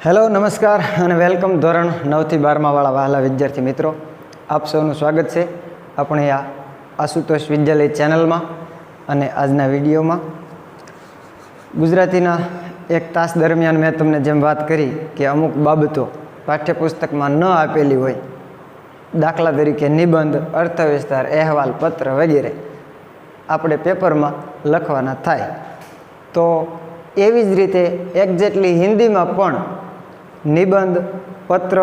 Hello नमस्कार અને welcome ધોરણ 9 થી 12 વાળા વહાલા વિદ્યાર્થી મિત્રો, આપ સૌનું સ્વાગત છે આપણે આ આશુતોષ વિદ્યાલય ચેનલમાં. અને આજના વિડીયોમાં ગુજરાતીના એક તાસ દરમિયાન મેં તમને જેમ વાત કરી કે અમુક બાબતો પાઠ્યપુસ્તકમાં ન આપેલી હોય, દાખલા તરીકે નિબંધ, અર્થવિસ્તાર, અહેવાલ, પત્ર વગેરે આપણે પેપરમાં લખવાના થાય. તો એવી જ રીતે એક્ઝેક્ટલી હિન્દીમાં પણ નિબંધ, પત્ર,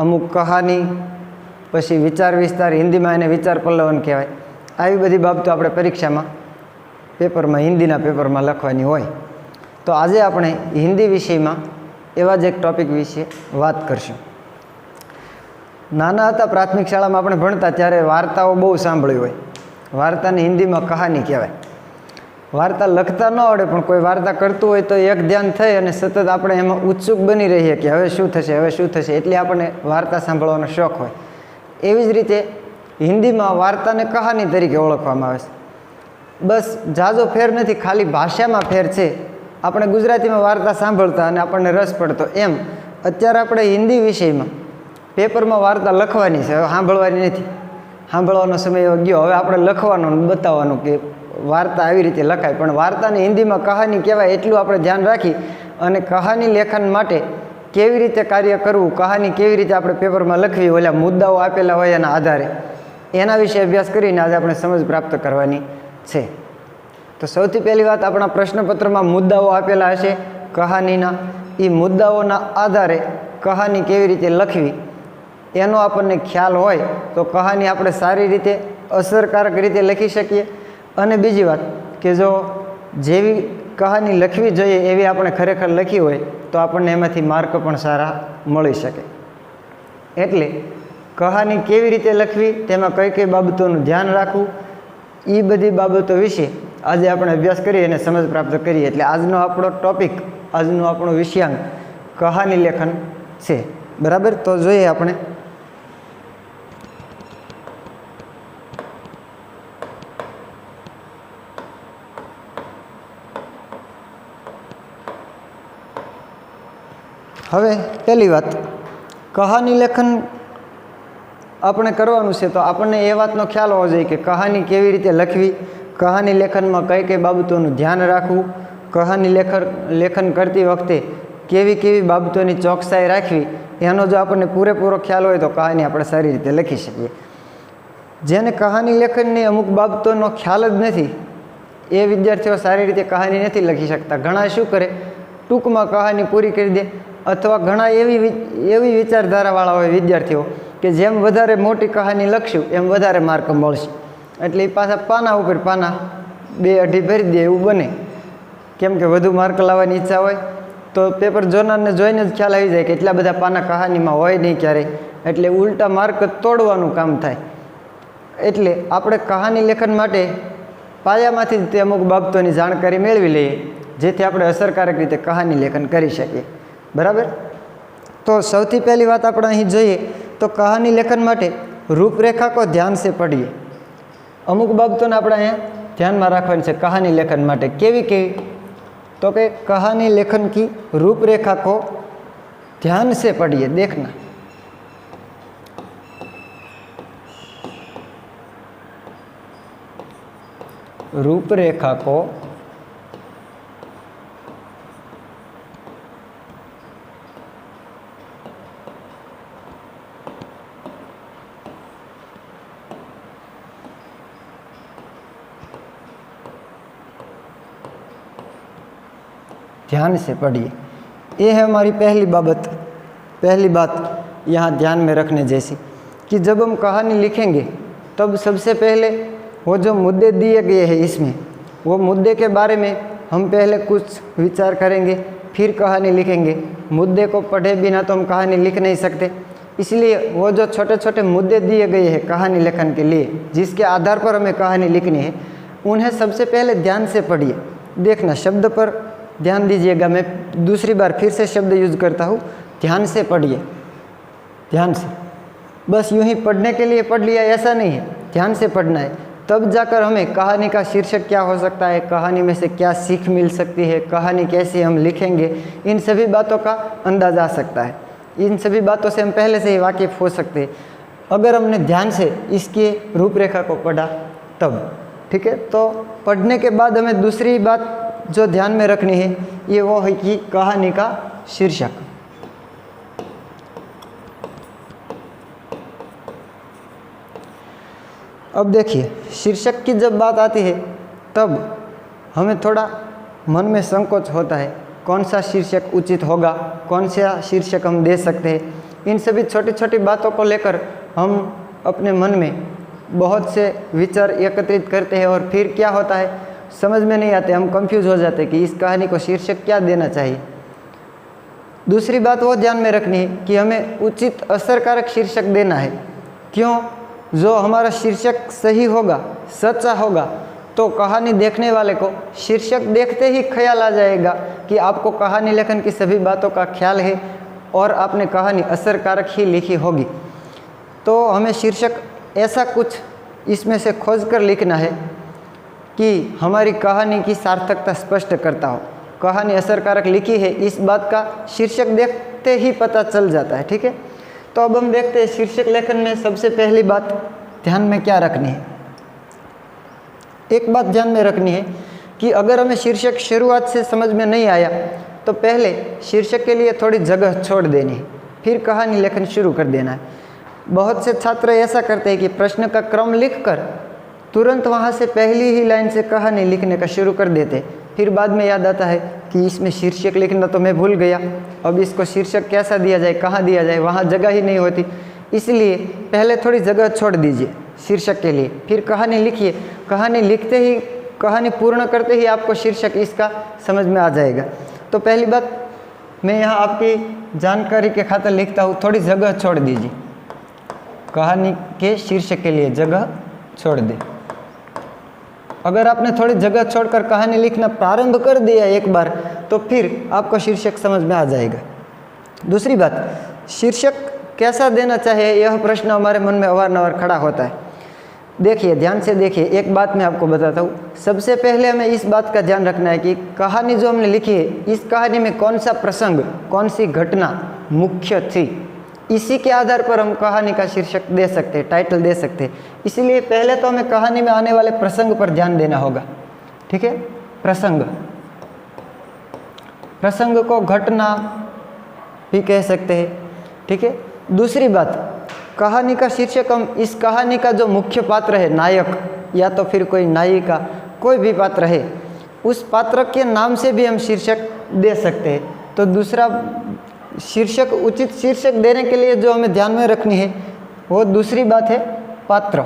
અમુક કહાની, પછી વિચાર વિસ્તાર, હિન્દીમાં એને વિચાર પલ્લવન કહેવાય, આવી બધી બાબતો આપણે પરીક્ષામાં પેપરમાં, હિન્દીના પેપરમાં લખવાની હોય. તો આજે આપણે હિન્દી વિષયમાં એવા જ એક ટૉપિક વિશે વાત કરશું. નાના હતા પ્રાથમિક શાળામાં આપણે ભણતા ત્યારે વાર્તાઓ બહુ સાંભળી હોય. વાર્તાને હિન્દીમાં કહાની કહેવાય. વાર્તા લખતા ન આવડે પણ કોઈ વાર્તા કરતું હોય તો એક ધ્યાન થઈ અને સતત આપણે એમાં ઉત્સુક બની રહીએ કે હવે શું થશે, હવે શું થશે, એટલે આપણને વાર્તા સાંભળવાનો શોખ હોય. એવી જ રીતે હિન્દીમાં વાર્તાને કહાની તરીકે ઓળખવામાં આવે છે. બસ ઝાઝો ફેર નથી, ખાલી ભાષામાં ફેર છે. આપણે ગુજરાતીમાં વાર્તા સાંભળતા અને આપણને રસ પડતો, એમ અત્યારે આપણે હિન્દી વિષયમાં પેપરમાં વાર્તા લખવાની છે, હવે સાંભળવાની નથી. સાંભળવાનો સમય એવો ગયો, હવે આપણે લખવાનું બતાવવાનું કે વાર્તા આવી રીતે લખાય. પણ વાર્તાને હિન્દીમાં કહાની કહેવાય એટલું આપણે ધ્યાન રાખી અને કહાની લેખન માટે કેવી રીતે કાર્ય કરવું, કહાની કેવી રીતે આપણે પેપરમાં લખવી, ઓલા મુદ્દાઓ આપેલા હોય એના આધારે, એના વિશે અભ્યાસ કરીને આજે આપણે સમજ પ્રાપ્ત કરવાની છે. તો સૌથી પહેલી વાત, આપણા પ્રશ્નપત્રમાં મુદ્દાઓ આપેલા હશે કહાનીના. એ મુદ્દાઓના આધારે કહાની કેવી રીતે લખવી એનો આપણને ખ્યાલ હોય તો કહાની આપણે સારી રીતે, અસરકારક રીતે લખી શકીએ. અને બીજી વાત કે જો જેવી કહાની લખવી જોઈએ એવી આપણે ખરેખર લખી હોય તો આપણને એમાંથી માર્ક પણ સારા મળી શકે. એટલે કહાની કેવી રીતે લખવી, તેમાં કઈ કઈ બાબતોનું ધ્યાન રાખવું, એ બધી બાબતો વિશે આજે આપણે અભ્યાસ કરીએ અને સમજ પ્રાપ્ત કરીએ. એટલે આજનો આપણો ટૉપિક, આજનો આપણો વિષયાંક કહાની લેખન છે. બરાબર, તો જોઈએ આપણે. હવે પહેલી વાત, કહાની લેખન આપણે કરવાનું છે તો આપણને એ વાતનો ખ્યાલ હોવો જોઈએ કે કહાની કેવી રીતે લખવી, કહાની લેખનમાં કઈ કઈ બાબતોનું ધ્યાન રાખવું, કહાની લેખન કરતી વખતે કેવી કેવી બાબતોની ચોકસાઈ રાખવી, એનો જો આપણને પૂરેપૂરો ખ્યાલ હોય તો કહાની આપણે સારી રીતે લખી શકીએ. જેને કહાની લેખનની અમુક બાબતોનો ખ્યાલ જ નથી એ વિદ્યાર્થીઓ સારી રીતે કહાની નથી લખી શકતા. ઘણા શું કરે, ટૂંકમાં કહાની પૂરી કરી દે, અથવા ઘણા એવી વિચારધારાવાળા હોય વિદ્યાર્થીઓ કે જેમ વધારે મોટી કહાની લખશું એમ વધારે માર્ક મળશે. એટલે એ પાછા પાના ઉપર પાના 2-2.5 ભરી દે એવું બને. કેમ કે વધુ માર્ક લાવવાની ઈચ્છા હોય તો પેપર જોનારને જોઈને જ ખ્યાલ આવી જાય કે એટલા બધા પાના કહાનીમાં હોય નહીં ક્યારેય, એટલે ઉલટા માર્ક તોડવાનું કામ થાય. એટલે આપણે કહાની લેખન માટે પાયામાંથી જ તે અમુક બાબતોની જાણકારી મેળવી લઈએ જેથી આપણે અસરકારક રીતે કહાની લેખન કરી શકીએ. બરાબર, તો સૌથી પહેલી વાત આપણે અહીં જોઈએ તો કહાની લેખન માટે રૂપરેખા કો ધ્યાન સે પઢીએ. અમુક બાબતોને આપણે અહીંયા ધ્યાનમાં રાખવાની છે કહાની લેખન માટે. કેવી કેવી? તો કે કહાની લેખન કી रूपरेखा को ध्यान से पढ़िए. देखना, रूपरेखा को ध्यान से पढ़िए. ये है हमारी पहली बात यहाँ ध्यान में रखने जैसी कि जब हम कहानी लिखेंगे तब सबसे पहले वो जो मुद्दे दिए गए हैं इसमें, वो मुद्दे के बारे में हम पहले कुछ विचार करेंगे, फिर कहानी लिखेंगे. मुद्दे को पढ़े बिना तो हम कहानी लिख नहीं सकते. इसलिए वो जो छोटे छोटे मुद्दे दिए गए हैं कहानी लेखन के लिए, जिसके आधार पर हमें कहानी लिखनी है, उन्हें सबसे पहले ध्यान से पढ़िए. देखना, शब्द पर ध्यान दीजिएगा. मैं दूसरी बार फिर से शब्द यूज करता हूँ, ध्यान से पढ़िए. ध्यान से, बस यूं ही पढ़ने के लिए पढ़ लिया ऐसा नहीं है, ध्यान से पढ़ना है. तब जाकर हमें कहानी का शीर्षक क्या हो सकता है, कहानी में से क्या सीख मिल सकती है, कहानी कैसे हम लिखेंगे, इन सभी बातों का अंदाज़ा आ सकता है। इन सभी बातों से हम पहले से ही वाकिफ़ हो सकते हैं अगर हमने ध्यान से इसकी रूपरेखा को पढ़ा तब। ठीक है, तो पढ़ने के बाद हमें दूसरी बात जो ध्यान में रखनी है ये वो है कि कहानी का शीर्षक। अब देखिए, शीर्षक की जब बात आती है तब हमें थोड़ा मन में संकोच होता है, कौन सा शीर्षक उचित होगा, कौन सा शीर्षक हम दे सकते हैं। इन सभी छोटी छोटी बातों को लेकर हम अपने मन में बहुत से विचार एकत्रित करते हैं और फिर क्या होता है, समझ में नहीं आते, हम कंफ्यूज हो जाते हैं कि इस कहानी को शीर्षक क्या देना चाहिए। दूसरी बात वो ध्यान में रखनी है कि हमें उचित असरकारक शीर्षक देना है। क्यों? जो हमारा शीर्षक सही होगा, सच्चा होगा, तो कहानी देखने वाले को शीर्षक देखते ही ख्याल आ जाएगा कि आपको कहानी लेखन की सभी बातों का ख्याल है और आपने कहानी असरकारक ही लिखी होगी। तो हमें शीर्षक ऐसा कुछ इसमें से खोज कर लिखना है कि हमारी कहानी की सार्थकता स्पष्ट करता हो। कहानी असरकारक लिखी है इस बात का शीर्षक देखते ही पता चल जाता है। ठीक है, तो अब हम देखते हैं शीर्षक लेखन में सबसे पहली बात ध्यान में क्या रखनी है। एक बात ध्यान में रखनी है कि अगर हमें शीर्षक शुरुआत से समझ में नहीं आया तो पहले शीर्षक के लिए थोड़ी जगह छोड़ देनी है, फिर कहानी लेखन शुरू कर देना है। बहुत से छात्र ऐसा करते हैं कि प्रश्न का क्रम लिखकर तुरंत वहाँ से पहली ही लाइन से कहानी लिखने का शुरू कर देते, फिर बाद में याद आता है कि इसमें शीर्षक लिखना तो मैं भूल गया, अब इसको शीर्षक कैसा दिया जाए, कहाँ दिया जाए, वहाँ जगह ही नहीं होती। इसलिए पहले थोड़ी जगह छोड़ दीजिए शीर्षक के लिए, फिर कहानी लिखिए। कहानी लिखते ही, कहानी पूर्ण करते ही आपको शीर्षक इसका समझ में आ जाएगा। तो पहली बात मैं यहाँ आपकी जानकारी के खातिर लिखता हूँ, थोड़ी जगह छोड़ दीजिए। कहानी के शीर्षक के लिए जगह छोड़ दें। अगर आपने थोड़ी जगह छोड़कर कहानी लिखना प्रारंभ कर दिया एक बार, तो फिर आपको शीर्षक समझ में आ जाएगा। दूसरी बात, शीर्षक कैसा देना चाहिए, यह प्रश्न हमारे मन में अवारनवार खड़ा होता है। देखिए, ध्यान से देखिए, एक बात मैं आपको बताता हूँ। सबसे पहले हमें इस बात का ध्यान रखना है कि कहानी जो हमने लिखी है, इस कहानी में कौन सा प्रसंग, कौन सी घटना मुख्य थी, इसी के आधार पर हम कहानी का शीर्षक दे सकते हैं, टाइटल दे सकते हैं। इसलिए पहले तो हमें कहानी में आने वाले प्रसंग पर ध्यान देना होगा। ठीक है, प्रसंग, प्रसंग को घटना भी कह सकते हैं। ठीक है, दूसरी बात, कहानी का शीर्षक हम इस कहानी का जो मुख्य पात्र है, नायक या तो फिर कोई नायिका, कोई भी पात्र है, उस पात्र के नाम से भी हम शीर्षक दे सकते हैं। तो दूसरा शीर्षक, उचित शीर्षक देने के लिए जो हमें ध्यान में रखनी है वो दूसरी बात है पात्र।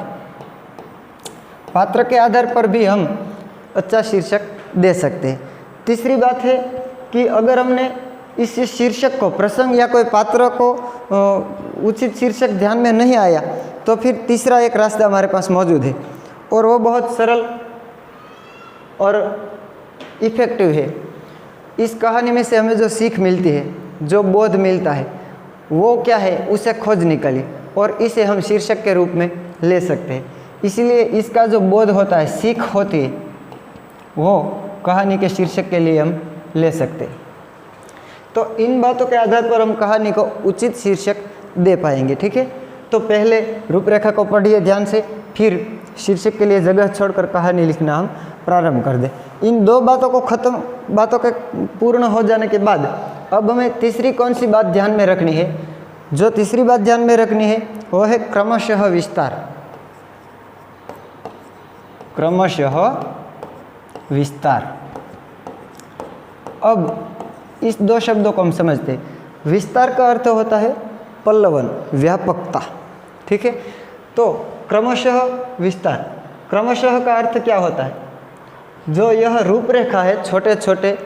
पात्र के आधार पर भी हम अच्छा शीर्षक दे सकते हैं। तीसरी बात है कि अगर हमने इस शीर्षक को, प्रसंग या कोई पात्र को उचित शीर्षक ध्यान में नहीं आया, तो फिर तीसरा एक रास्ता हमारे पास मौजूद है और वो बहुत सरल और इफ़ेक्टिव है। इस कहानी में से हमें जो सीख मिलती है, जो बोध मिलता है, वो क्या है, उसे खोज निकालिए और इसे हम शीर्षक के रूप में ले सकते हैं। इसलिए इसका जो बोध होता है, सीख होती है, वो कहानी के शीर्षक के लिए हम ले सकते हैं। तो इन बातों के आधार पर हम कहानी को उचित शीर्षक दे पाएंगे। ठीक है, तो पहले रूपरेखा को पढ़िए ध्यान से, फिर शीर्षक के लिए जगह छोड़कर कहानी लिखना हम प्रारंभ कर दें। इन दो बातों को बातों के पूर्ण हो जाने के बाद अब हमें तीसरी कौन सी बात ध्यान में रखनी है? जो तीसरी बात ध्यान में रखनी है वो है क्रमशः विस्तार। क्रमशः विस्तार। अब इस दो शब्दों को हम समझते हैं। विस्तार का अर्थ होता है पल्लवन, व्यापकता। ठीक है, तो क्रमशः विस्तार, क्रमशः का अर्थ क्या होता है? जो यह रूपरेखा है, छोटे छोटे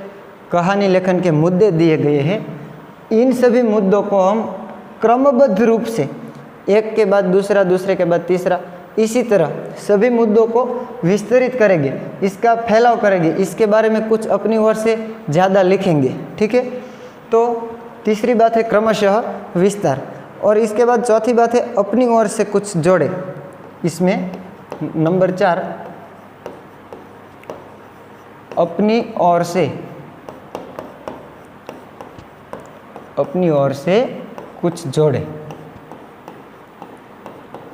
कहानी लेखन के मुद्दे दिए गए हैं, इन सभी मुद्दों को हम क्रमबद्ध रूप से एक के बाद दूसरा, दूसरे के बाद तीसरा, इसी तरह सभी मुद्दों को विस्तृत करेंगे, इसका फैलाव करेंगे, इसके बारे में कुछ अपनी ओर से ज़्यादा लिखेंगे। ठीक है, तो तीसरी बात है क्रमशः विस्तार। और इसके बाद चौथी बात है अपनी ओर से कुछ जोड़े, इसमें नंबर 4, अपनी ओर से कुछ जोड़े।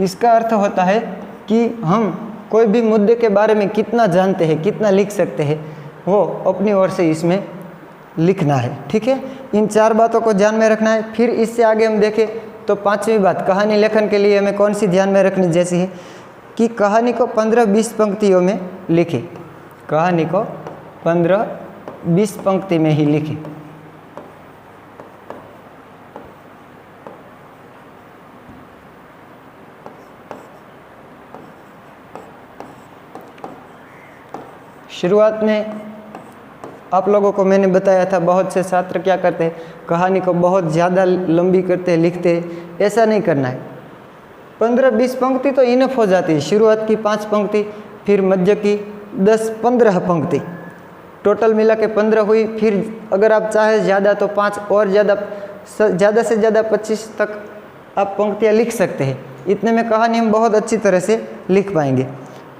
इसका अर्थ होता है कि हम कोई भी मुद्दे के बारे में कितना जानते हैं, कितना लिख सकते हैं, वो अपनी ओर से इसमें लिखना है। ठीक है, इन 4 बातों को ध्यान में रखना है। फिर इससे आगे हम देखें तो 5वीं बात, कहानी लेखन के लिए हमें कौन सी ध्यान में रखनी जैसी है कि कहानी को 15-20 पंक्तियों में लिखें। कहानी को 15-20 पंक्ति में ही लिखें। शुरुआत में आप लोगों को मैंने बताया था, बहुत से छात्र क्या करते हैं, कहानी को बहुत ज़्यादा लंबी करते हैं, लिखते हैं। ऐसा नहीं करना है। 15-20 पंक्ति तो इनफ हो जाती है। शुरुआत की 5 पंक्ति, फिर मध्य की 10-15 पंक्ति, टोटल मिला के 15 हुई। फिर अगर आप चाहे ज़्यादा तो 5 और ज़्यादा से ज़्यादा 25 तक आप पंक्तियाँ लिख सकते हैं। इतने में कहानी हम बहुत अच्छी तरह से लिख पाएंगे।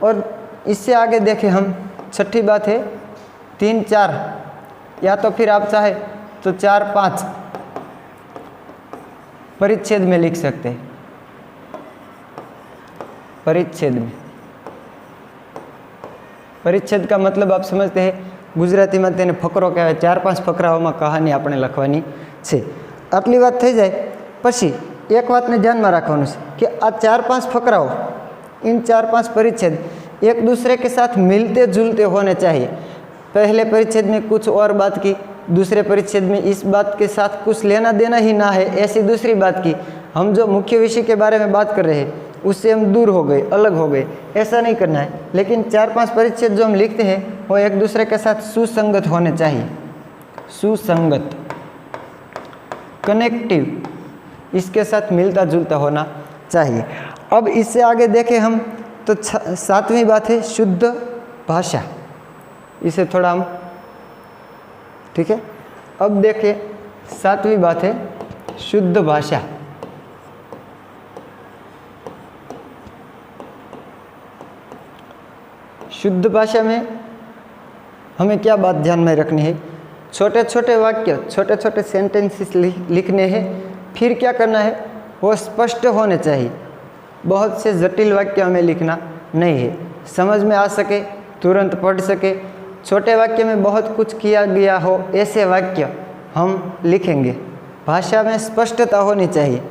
और इससे आगे देखें हम, 6ठी बात है 3-4, या तो फिर आप चाहे तो 4-5 परिच्छेद में लिख सकते हैं। परिच्छेद का मतलब आप समझते हैं, ગુજરાતીમાં તેને ફકરો કહેવાય। 4-5 ફકરાઓમાં કહાની આપણે લખવાની છે। આટલી વાત થઈ જાય પછી એક વાતને ધ્યાનમાં રાખવાનું છે કે આ 4-5 ફકરાઓ, इन 4-5 परिच्छेद एक दूसरे के साथ मिलते जुलते होने चाहिए। पहले परिच्छेद में कुछ और बात की, दूसरे परिच्छेद में इस बात के साथ कुछ लेना देना ही ना है, ऐसी दूसरी बात की। हम जो मुख्य विषय के बारे में बात कर रहे हैं उससे हम दूर हो गए, अलग हो गए, ऐसा नहीं करना है। लेकिन 4-5 परिच्छेद जो हम लिखते हैं वो एक दूसरे के साथ सुसंगत होने चाहिए, सुसंगत, कनेक्टिव, इसके साथ मिलता जुलता होना चाहिए। अब इससे आगे देखें हम तो 7वीं बात है शुद्ध भाषा। इसे थोड़ा हम, ठीक है, अब देखें 7वीं बात है शुद्ध भाषा। शुद्ध भाषा में हमें क्या बात ध्यान में रखनी है, छोटे छोटे वाक्य, छोटे छोटे सेंटेंसेस लिखने हैं। फिर क्या करना है, वो स्पष्ट होने चाहिए। बहुत से जटिल वाक्य हमें लिखना नहीं है, समझ में आ सके, तुरंत पढ़ सके। छोटे वाक्य में बहुत कुछ किया गया हो ऐसे वाक्य हम लिखेंगे। भाषा में स्पष्टता होनी चाहिए,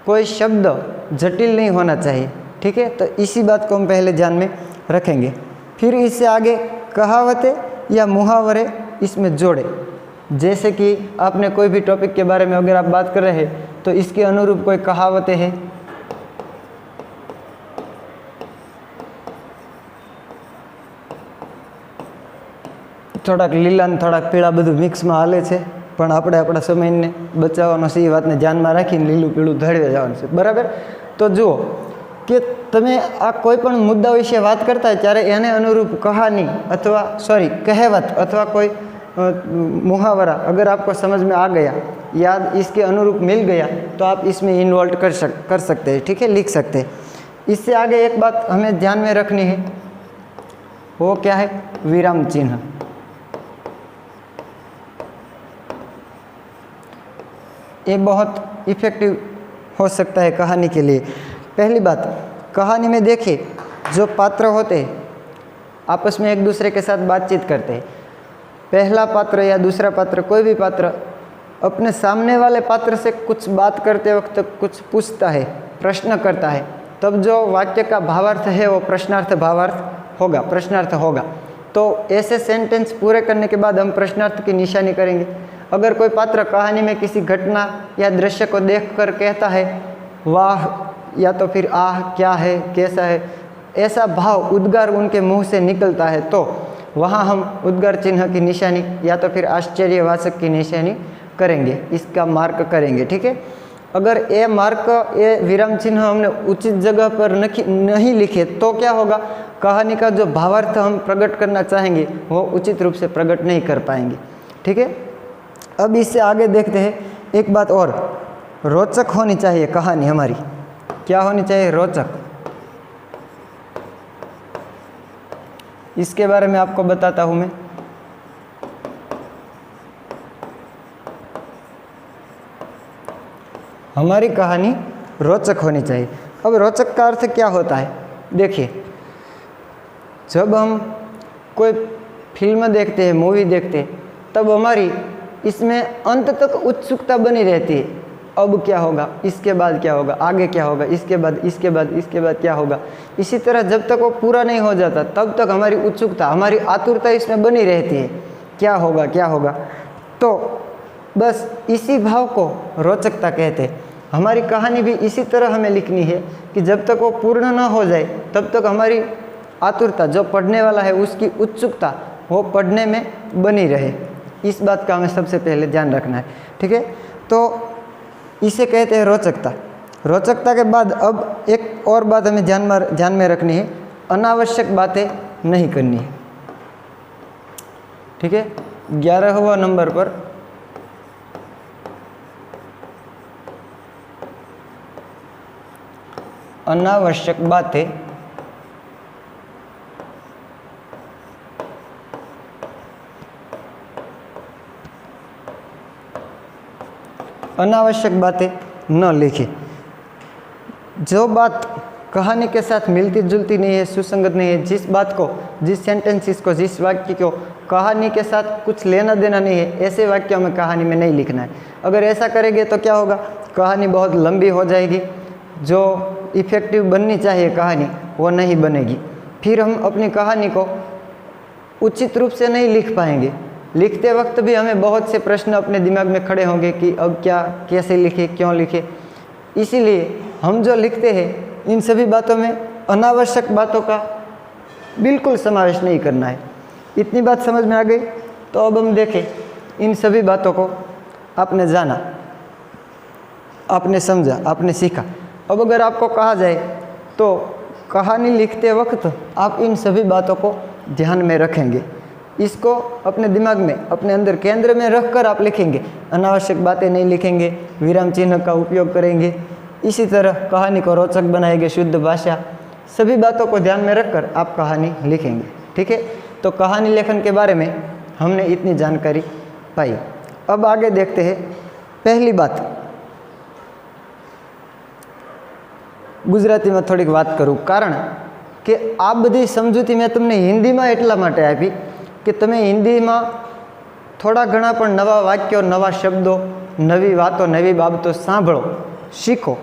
कोई शब्द जटिल नहीं होना चाहिए। ठीक है, तो इसी बात को हम पहले ध्यान में रखेंगे। फिर इससे आगे कहावतें या मुहावरे इसमें जोड़े। जैसे कि आपने कोई भी टॉपिक के बारे में अगर आप बात कर रहे हैं तो इसके अनुरूप कोई कहावतें हैं, થોડાક લીલા ને થોડાક પીળા બધું મિક્સમાં હાલે છે, પણ આપણે આપણા સમયને બચાવવાનો છે, એ વાતને ધ્યાનમાં રાખીને લીલું પીળું ધળવે જવાનું છે, બરાબર। તો જુઓ કે તમે આ કોઈ પણ મુદ્દા વિશે વાત કરતા હોય ત્યારે એને અનુરૂપ કહાની अथवा कहावत अथवा कोई मुहावरा अगर आपको समझ में आ गया, याद इसके अनुरूप मिल गया, तो आप इसमें इन्वॉल्व कर सकते हैं। ठीक है, लिख सकते हैं। इससे आगे एक बात हमें ध्यान में रखनी है, वो क्या है, विराम चिन्ह। ये बहुत इफ़ेक्टिव हो सकता है कहानी के लिए। पहली बात, कहानी में देखिए जो पात्र होते हैं आपस में एक दूसरे के साथ बातचीत करते हैं। पहला पात्र या दूसरा पात्र, कोई भी पात्र अपने सामने वाले पात्र से कुछ बात करते वक्त कुछ पूछता है, प्रश्न करता है, तब जो वाक्य का भावार्थ है वो प्रश्नार्थ भावार्थ होगा, प्रश्नार्थ होगा। तो ऐसे सेंटेंस पूरे करने के बाद हम प्रश्नार्थ की निशानी करेंगे। अगर कोई पात्र कहानी में किसी घटना या दृश्य को देखकर कहता है वाह, या तो फिर आह, क्या है, कैसा है, ऐसा भाव उद्गार उनके मुंह से निकलता है, तो वहाँ हम उद्गार चिन्ह की निशानी या तो फिर आश्चर्यवाचक की निशानी करेंगे, इसका मार्क करेंगे। ठीक है, अगर ये मार्क, ये विराम चिन्ह हमने उचित जगह पर नहीं लिखे तो क्या होगा, कहानी का जो भावार्थ हम प्रकट करना चाहेंगे वो उचित रूप से प्रकट नहीं कर पाएंगे। ठीक है, अब इससे आगे देखते हैं एक बात और, रोचक होनी चाहिए कहानी हमारी। क्या होनी चाहिए, रोचक। इसके बारे में आपको बताता हूँ मैं। हमारी कहानी रोचक होनी चाहिए। अब रोचक का अर्थ क्या होता है? देखिए, जब हम कोई फिल्म देखते हैं, मूवी देखते हैं, तब हमारी इसमें अंत तक उत्सुकता बनी रहती है। अब क्या होगा, इसके बाद क्या होगा, आगे क्या होगा, इसके बाद इसके बाद क्या होगा। इसी तरह जब तक वो पूरा नहीं हो जाता तब तक हमारी उत्सुकता, हमारी आतुरता इसमें बनी रहती है, क्या होगा क्या होगा। तो बस इसी भाव को रोचकता कहते हैं। हमारी कहानी भी इसी तरह हमें लिखनी है कि जब तक वो पूर्ण न हो जाए तब तक हमारी आतुरता, जो पढ़ने वाला है उसकी उत्सुकता, वो पढ़ने में बनी रहे। इस बात का हमें सबसे पहले ध्यान रखना है, ठीक है। तो इसे कहते हैं रोचकता। रोचकता के बाद अब एक और बात हमें ध्यान में रखनी है, अनावश्यक बातें नहीं करनी है, ठीक है। 11वां नंबर पर अनावश्यक बातें न लिखें। जो बात कहानी के साथ मिलती जुलती नहीं है, सुसंगत नहीं है, जिस बात को, जिस सेंटेंसेस को, जिस वाक्य को कहानी के साथ कुछ लेना देना नहीं है, ऐसे वाक्यों में कहानी में नहीं लिखना है। अगर ऐसा करेंगे तो क्या होगा, कहानी बहुत लंबी हो जाएगी, जो इफ़ेक्टिव बननी चाहिए कहानी वो नहीं बनेगी। फिर हम अपनी कहानी को उचित रूप से नहीं लिख पाएंगे। लिखते वक्त भी हमें बहुत से प्रश्न अपने दिमाग में खड़े होंगे कि अब क्या, कैसे लिखे, क्यों लिखे। इसीलिए हम जो लिखते हैं इन सभी बातों में अनावश्यक बातों का बिल्कुल समावेश नहीं करना है। इतनी बात समझ में आ गई। तो अब हम देखें, इन सभी बातों को आपने जाना, आपने समझा, आपने सीखा। अब अगर आपको कहा जाए तो कहानी लिखते वक्त आप इन सभी बातों को ध्यान में रखेंगे, इसको अपने दिमाग में, अपने अंदर केंद्र में रखकर आप लिखेंगे। अनावश्यक बातें नहीं लिखेंगे, विराम चिन्ह का उपयोग करेंगे, इसी तरह कहानी को रोचक बनाएंगे, शुद्ध भाषा, सभी बातों को ध्यान में रखकर आप कहानी लिखेंगे, ठीक है। तो कहानी लेखन के बारे में हमने इतनी जानकारी पाई। अब आगे देखते हैं। पहली बात, ગુજરાતીમાં થોડીક વાત કરું, કારણ કે આ બધી સમજૂતી મેં તમને હિન્દીમાં એટલા માટે આપી કે તમે હિન્દીમાં થોડા ઘણા પણ નવા વાક્યો, નવા શબ્દો, નવી વાતો, નવી બાબતો સાંભળો, શીખો।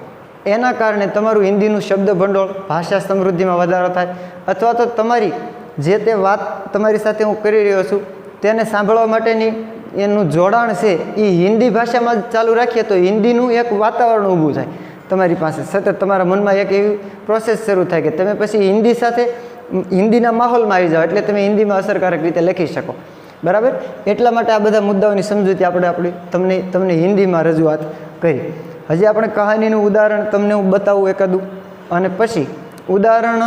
એના કારણે તમારું હિન્દીનું શબ્દ ભંડોળ, ભાષા સમૃદ્ધિમાં વધારો થાય, અથવા તો તમારી જે તે વાત તમારી સાથે હું કરી રહ્યો છું તેને સાંભળવા માટેની એનું જોડાણ છે એ હિન્દી ભાષામાં ચાલુ રાખીએ તો હિન્દીનું એક વાતાવરણ ઊભું થાય તમારી પાસે। સતત તમારા મનમાં એક એવી પ્રોસેસ શરૂ થાય કે તમે પછી હિન્દી સાથે હિન્દીના માહોલમાં આવી જાઓ, એટલે તમે હિન્દીમાં અસરકારક રીતે લખી શકો, બરાબર। એટલા માટે આ બધા મુદ્દાઓની સમજૂતી આપણે તમને હિન્દીમાં રજૂઆત કરી। હજી આપણે કહાનીનું ઉદાહરણ તમને હું બતાવું એકાદું, અને પછી ઉદાહરણ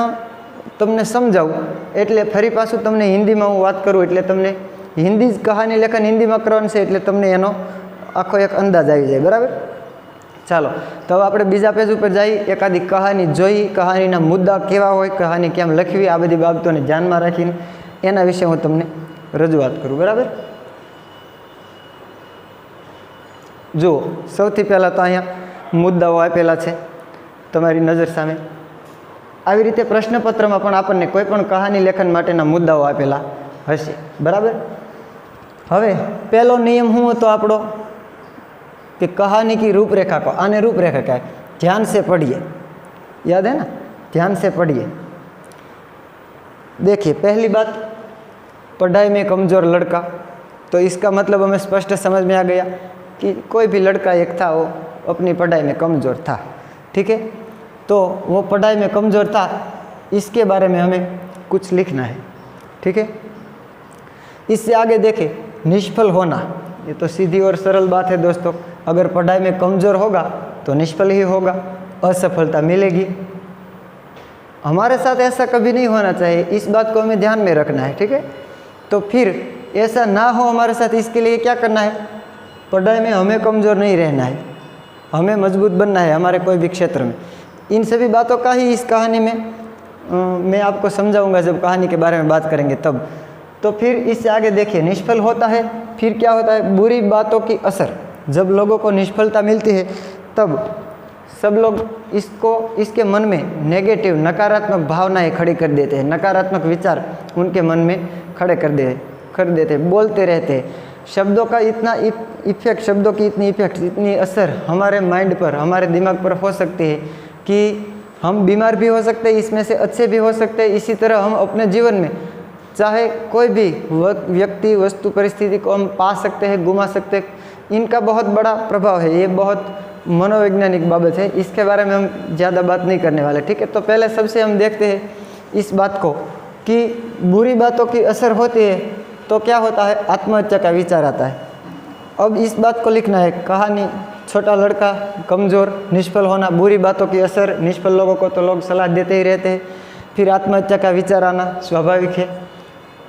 તમને સમજાવું, એટલે ફરી પાછું તમને હિન્દીમાં હું વાત કરું, એટલે તમને હિન્દી જ કહાની લેખન હિન્દીમાં કરવાનું છે, એટલે તમને એનો આખો એક અંદાજ આવી જાય, બરાબર। ચાલો, તો હવે આપણે બીજા પેજ ઉપર જઈ, એકાદી કહાની જોઈ, કહાનીના મુદ્દા કેવા હોય, કહાની કેમ લખવી, આ બધી બાબતોને ધ્યાનમાં રાખીને એના વિશે હું તમને રજૂઆત કરું, બરાબર। જુઓ, સૌથી પહેલાં તો અહીંયા મુદ્દાઓ આપેલા છે તમારી નજર સામે। આવી રીતે પ્રશ્નપત્રમાં પણ આપણને કોઈ પણ કહાની લેખન માટેના મુદ્દાઓ આપેલા હશે, બરાબર। હવે પહેલો નિયમ શું હતો આપણો कि कहानी की रूपरेखा को, आने रूपरेखा क्या है, ध्यान से पढ़िए, याद है ना, ध्यान से पढ़िए। देखिए, पहली बात, पढ़ाई में कमज़ोर लड़का, तो इसका मतलब हमें स्पष्ट समझ में आ गया कि कोई भी लड़का एक था, वो अपनी पढ़ाई में कमज़ोर था, ठीक है। तो वो पढ़ाई में कमज़ोर था, इसके बारे में हमें कुछ लिखना है, ठीक है। इससे आगे देखें, निष्फल होना, ये तो सीधी और सरल बात है दोस्तों। अगर पढ़ाई में कमज़ोर होगा तो निष्फल ही होगा, असफलता मिलेगी। हमारे साथ ऐसा कभी नहीं होना चाहिए, इस बात को हमें ध्यान में रखना है, ठीक है। तो फिर ऐसा ना हो हमारे साथ, इसके लिए क्या करना है, पढ़ाई में हमें कमज़ोर नहीं रहना है, हमें मजबूत बनना है हमारे कोई भी क्षेत्र में। इन सभी बातों का ही इस कहानी में मैं आपको समझाऊंगा जब कहानी के बारे में बात करेंगे तब। तो फिर इससे आगे देखिए, निष्फल होता है, फिर क्या होता है, बुरी बातों की असर। जब लोगों को निष्फलता मिलती है तब सब लोग इसके मन में नेगेटिव नकारात्मक भावनाएं खड़ी कर देते हैं, नकारात्मक विचार उनके मन में खड़े कर देते हैं, बोलते रहते हैं। शब्दों का इतना इफेक्ट, शब्दों की इतनी इफेक्ट, इतनी असर हमारे माइंड पर, हमारे दिमाग पर हो सकती है कि हम बीमार भी हो सकते हैं, इसमें से अच्छे भी हो सकते हैं। इसी तरह हम अपने जीवन में चाहे कोई भी व्यक्ति, वस्तु, परिस्थिति को हम पा सकते हैं, गुमा सकते हैं। इनका बहुत बड़ा प्रभाव है, ये बहुत मनोवैज्ञानिक बाबत है, इसके बारे में हम ज़्यादा बात नहीं करने वाले, ठीक है। तो पहले सबसे हम देखते हैं इस बात को कि बुरी बातों की असर होती है तो क्या होता है, आत्महत्या का विचार आता है। अब इस बात को लिखना है, कहानी, छोटा लड़का, कमज़ोर, निष्फल होना, बुरी बातों की असर, निष्फल लोगों को तो लोग सलाह देते ही रहते हैं। फिर आत्महत्या का विचार आना स्वाभाविक है,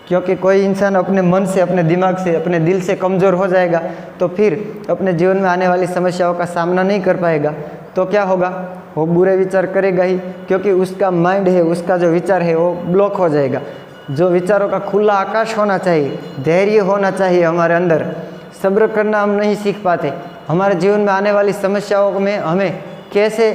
क्योंकि कोई इंसान अपने मन से, अपने दिमाग से, अपने दिल से कमज़ोर हो जाएगा तो फिर अपने जीवन में आने वाली समस्याओं का सामना नहीं कर पाएगा। तो क्या होगा, वो बुरे विचार करेगा ही, क्योंकि उसका माइंड है, उसका जो विचार है वो ब्लॉक हो जाएगा। जो विचारों का खुला आकाश होना चाहिए, धैर्य होना चाहिए हमारे अंदर, सब्र करना हम नहीं सीख पाते। हमारे जीवन में आने वाली समस्याओं में हमें कैसे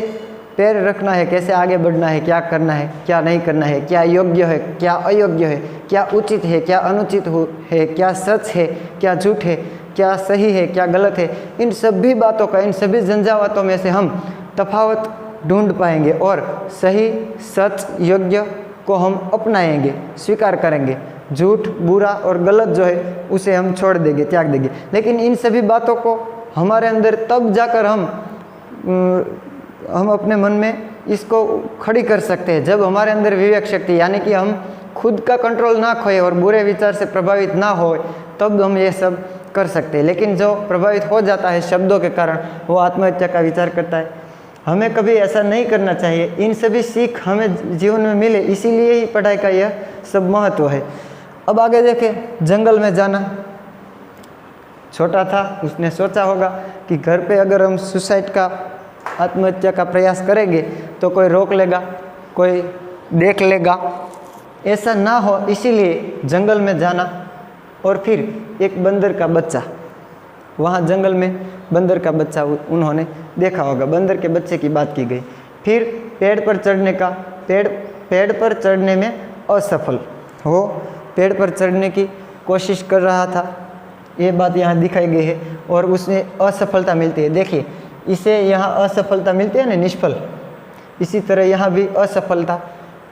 पैर रखना है, कैसे आगे बढ़ना है, क्या करना है, क्या नहीं करना है, क्या योग्य है, क्या अयोग्य है, क्या उचित है, क्या अनुचित है, क्या सच है, क्या झूठ है, क्या सही है, क्या गलत है, इन सभी बातों का, इन सभी झंझावातों में से हम तफावत ढूंढ पाएंगे और सही, सच, योग्य को हम अपनाएंगे, स्वीकार करेंगे। झूठ, बुरा और गलत जो है उसे हम छोड़ देंगे, त्याग देंगे। लेकिन इन सभी बातों को हमारे अंदर तब जाकर हम अपने मन में इसको खड़ी कर सकते हैं जब हमारे अंदर विवेक शक्ति, यानी कि हम खुद का कंट्रोल ना खोए और बुरे विचार से प्रभावित ना हो, तब हम ये सब कर सकते हैं। लेकिन जो प्रभावित हो जाता है शब्दों के कारण, वो आत्महत्या का विचार करता है। हमें कभी ऐसा नहीं करना चाहिए। इन सभी सीख हमें जीवन में मिले, इसीलिए ही पढ़ाई का यह सब महत्व है। अब आगे देखें, जंगल में जाना। छोटा था, उसने सोचा होगा कि घर पे अगर हम सुसाइड का, आत्महत्या का प्रयास करेंगे तो कोई रोक लेगा, कोई देख लेगा, ऐसा ना हो, इसीलिए जंगल में जाना। और फिर एक बंदर का बच्चा, वहाँ जंगल में बंदर का बच्चा उन्होंने देखा होगा, बंदर के बच्चे की बात की गई। फिर पेड़ पर चढ़ने का, पेड़ पर चढ़ने में असफल, वो पेड़ पर चढ़ने की कोशिश कर रहा था, ये बात यहाँ दिखाई गई है, और उसने असफलता मिलती है। देखिए, इसे यहाँ असफलता मिलती है ना, निष्फल, इसी तरह यहाँ भी असफलता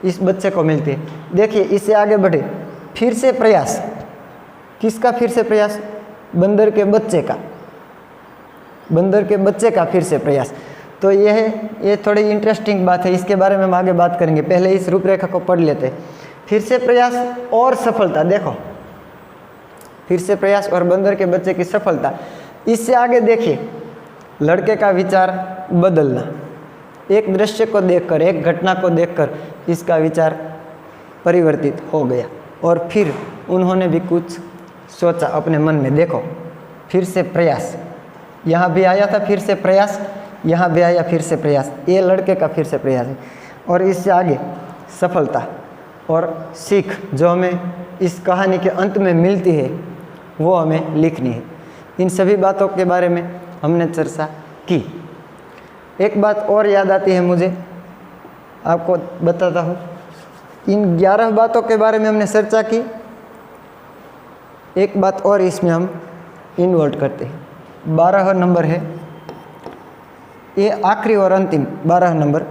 इस बच्चे को मिलती है। देखिए, इससे आगे बढ़े, फिर से प्रयास, किसका फिर से प्रयास, बंदर के बच्चे का, बंदर के बच्चे का फिर से प्रयास। तो ये थोड़ी इंटरेस्टिंग बात है, इसके बारे में हम आगे बात करेंगे। पहले इस रूपरेखा को पढ़ लेते हैं। फिर से प्रयास और सफलता, देखो, फिर से प्रयास और बंदर के बच्चे की सफलता। इससे आगे देखिए, लड़के का विचार बदलना, एक दृश्य को देखकर, एक घटना को देखकर इसका विचार परिवर्तित हो गया, और फिर उन्होंने भी कुछ सोचा अपने मन में। देखो, फिर से प्रयास, यहाँ भी आया था फिर से प्रयास, यहाँ भी आया फिर से प्रयास, ये लड़के का फिर से प्रयास है। और इससे आगे सफलता और सीख जो हमें इस कहानी के अंत में मिलती है, वो हमें लिखनी है। इन सभी बातों के बारे में हमने चर्चा की। एक बात और याद आती है मुझे, आपको बताता हूँ। इन 11 बातों के बारे में हमने चर्चा की। एक बात और इसमें हम इन्वर्ट करते हैं, 12 नंबर है, ये आखिरी और अंतिम 12 नंबर।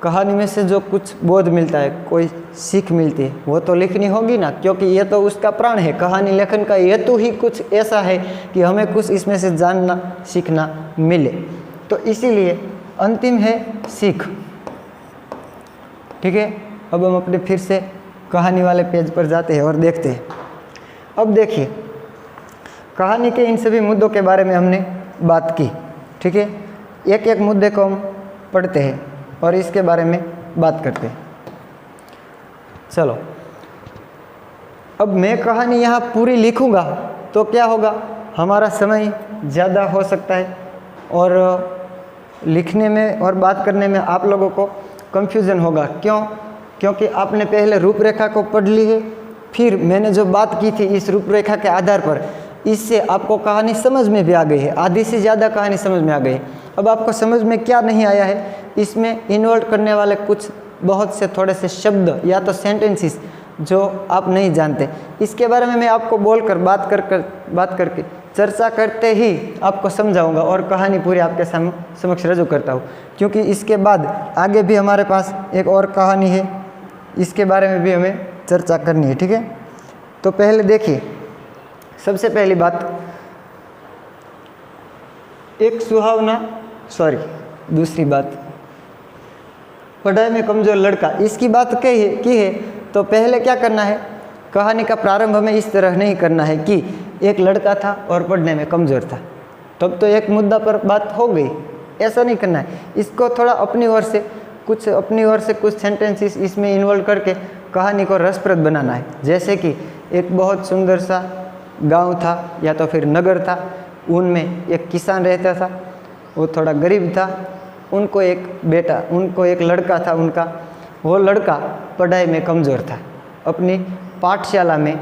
कहानी में से जो कुछ बोध मिलता है, कोई सीख मिलती है, वो तो लिखनी होगी ना, क्योंकि ये तो उसका प्राण है। कहानी लेखन का हेतु ही कुछ ऐसा है कि हमें कुछ इसमें से जानना, सीखना मिले। तो इसीलिए अंतिम है सीख, ठीक है। अब हम अपने फिर से कहानी वाले पेज पर जाते हैं और देखते हैं। अब देखिए, कहानी के इन सभी मुद्दों के बारे में हमने बात की, ठीक है। एक एक मुद्दे को हम पढ़ते हैं और इसके बारे में बात करते हैं। चलो, अब मैं कहानी यहाँ पूरी लिखूँगा तो क्या होगा, हमारा समय ज़्यादा हो सकता है और लिखने में और बात करने में आप लोगों को कन्फ्यूज़न होगा। क्यों? क्योंकि आपने पहले रूपरेखा को पढ़ ली है, फिर मैंने जो बात की थी इस रूपरेखा के आधार पर, इससे आपको कहानी समझ में भी आ गई है, आधी से ज़्यादा कहानी समझ में आ गई है। अब आपको समझ में क्या नहीं आया है, इसमें इन्वर्ट करने वाले कुछ बहुत से थोड़े से शब्द या तो सेंटेंसेस जो आप नहीं जानते, इसके बारे में मैं आपको बोलकर बात करके चर्चा करते ही आपको समझाऊंगा और कहानी पूरी आपके समक्ष रजू करता हूँ। क्योंकि इसके बाद आगे भी हमारे पास एक और कहानी है, इसके बारे में भी हमें चर्चा करनी है, ठीक है। तो पहले देखिए, सबसे पहली बात, एक दूसरी बात, पढ़ाई में कमज़ोर लड़का, इसकी बात की है तो पहले क्या करना है, कहानी का प्रारंभ हमें इस तरह नहीं करना है कि एक लड़का था और पढ़ने में कमज़ोर था, तब तो एक मुद्दा पर बात हो गई, ऐसा नहीं करना है। इसको थोड़ा अपनी ओर से कुछ सेंटेंसेस इसमें इन्वॉल्व करके कहानी को रसप्रद बनाना है। जैसे कि एक बहुत सुंदर सा गांव था या तो फिर नगर था, उनमें एक किसान रहता था, वो थोड़ा गरीब था, उनको एक लड़का था उनका, वो लड़का पढ़ाई में कमज़ोर था। अपनी पाठशाला में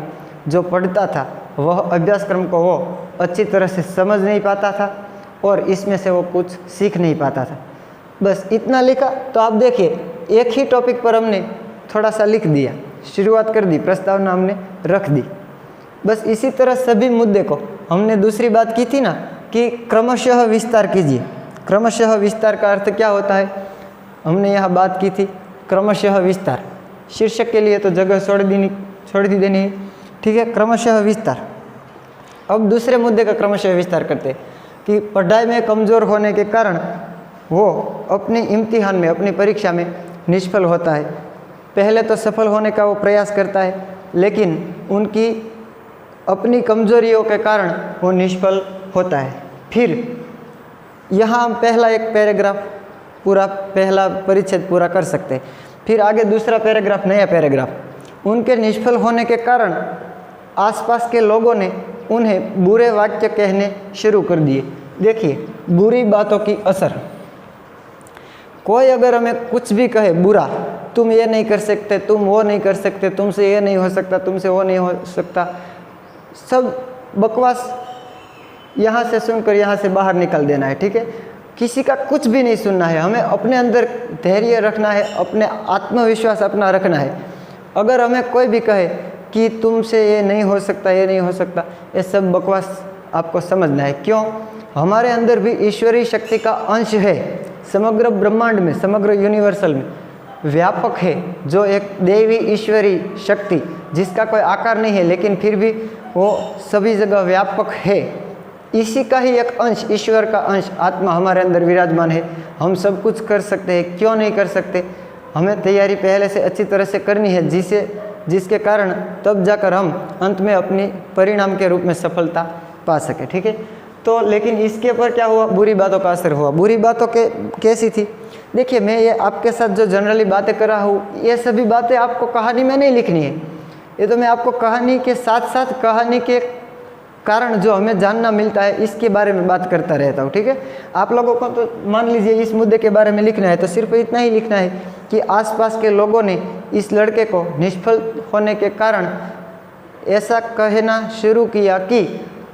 जो पढ़ता था वह अभ्यासक्रम को वो अच्छी तरह से समझ नहीं पाता था और इसमें से वो कुछ सीख नहीं पाता था। बस इतना लिखा। तो आप देखिए, एक ही टॉपिक पर हमने थोड़ा सा लिख दिया, शुरुआत कर दी, प्रस्तावना हमने रख दी। बस इसी तरह सभी मुद्दे को हमने दूसरी बात की थी ना कि क्रमशः विस्तार कीजिए। क्रमशः विस्तार का अर्थ क्या होता है, हमने यहाँ बात की थी, क्रमशः विस्तार। शीर्षक के लिए तो जगह छोड़ दी देनी है, ठीक है। क्रमशः विस्तार। अब दूसरे मुद्दे का क्रमशः विस्तार करते हैं कि पढ़ाई में कमज़ोर होने के कारण वो अपने इम्तिहान में, अपनी परीक्षा में निष्फल होता है। पहले तो सफल होने का वो प्रयास करता है, लेकिन उनकी अपनी कमज़ोरियों के कारण वो निष्फल होता है। फिर यहाँ हम पहला परिच्छेद पूरा कर सकते हैं। फिर आगे दूसरा पैराग्राफ, नया पैराग्राफ। उनके निष्फल होने के कारण आसपास के लोगों ने उन्हें बुरे वाक्य कहने शुरू कर दिए। देखिए, बुरी बातों की असर। कोई अगर हमें कुछ भी कहे बुरा, तुम ये नहीं कर सकते, तुम वो नहीं कर सकते, तुमसे ये नहीं हो सकता, तुमसे वो नहीं हो सकता, सब बकवास यहाँ से सुनकर यहाँ से बाहर निकल देना है, ठीक है। किसी का कुछ भी नहीं सुनना है, हमें अपने अंदर धैर्य रखना है, अपने आत्मविश्वास अपना रखना है। अगर हमें कोई भी कहे कि तुमसे ये नहीं हो सकता, ये नहीं हो सकता, ये सब बकवास आपको समझना है। क्यों? हमारे अंदर भी ईश्वरीय शक्ति का अंश है, समग्र ब्रह्मांड में, समग्र यूनिवर्सल में व्यापक है, जो एक देवी ईश्वरी शक्ति जिसका कोई आकार नहीं है लेकिन फिर भी वो सभी जगह व्यापक है। इसी का ही एक अंश, ईश्वर का अंश, आत्मा हमारे अंदर विराजमान है। हम सब कुछ कर सकते हैं, क्यों नहीं कर सकते? हमें तैयारी पहले से अच्छी तरह से करनी है, जिसके कारण तब जाकर हम अंत में अपनी परिणाम के रूप में सफलता पा सके, ठीक है। तो लेकिन इसके ऊपर क्या हुआ, बुरी बातों का असर हुआ। बुरी बातों के कैसी थी? देखिए, मैं ये आपके साथ जो जनरली बातें कर रहा हूँ, ये सभी बातें आपको कहानी में नहीं लिखनी है। ये तो मैं आपको कहानी के साथ साथ कहानी के कारण जो हमें जानना मिलता है इसके बारे में बात करता रहता हूँ, ठीक है। आप लोगों को तो मान लीजिए इस मुद्दे के बारे में लिखना है तो सिर्फ इतना ही लिखना है कि आसपास के लोगों ने इस लड़के को निष्फल होने के कारण ऐसा कहना शुरू किया कि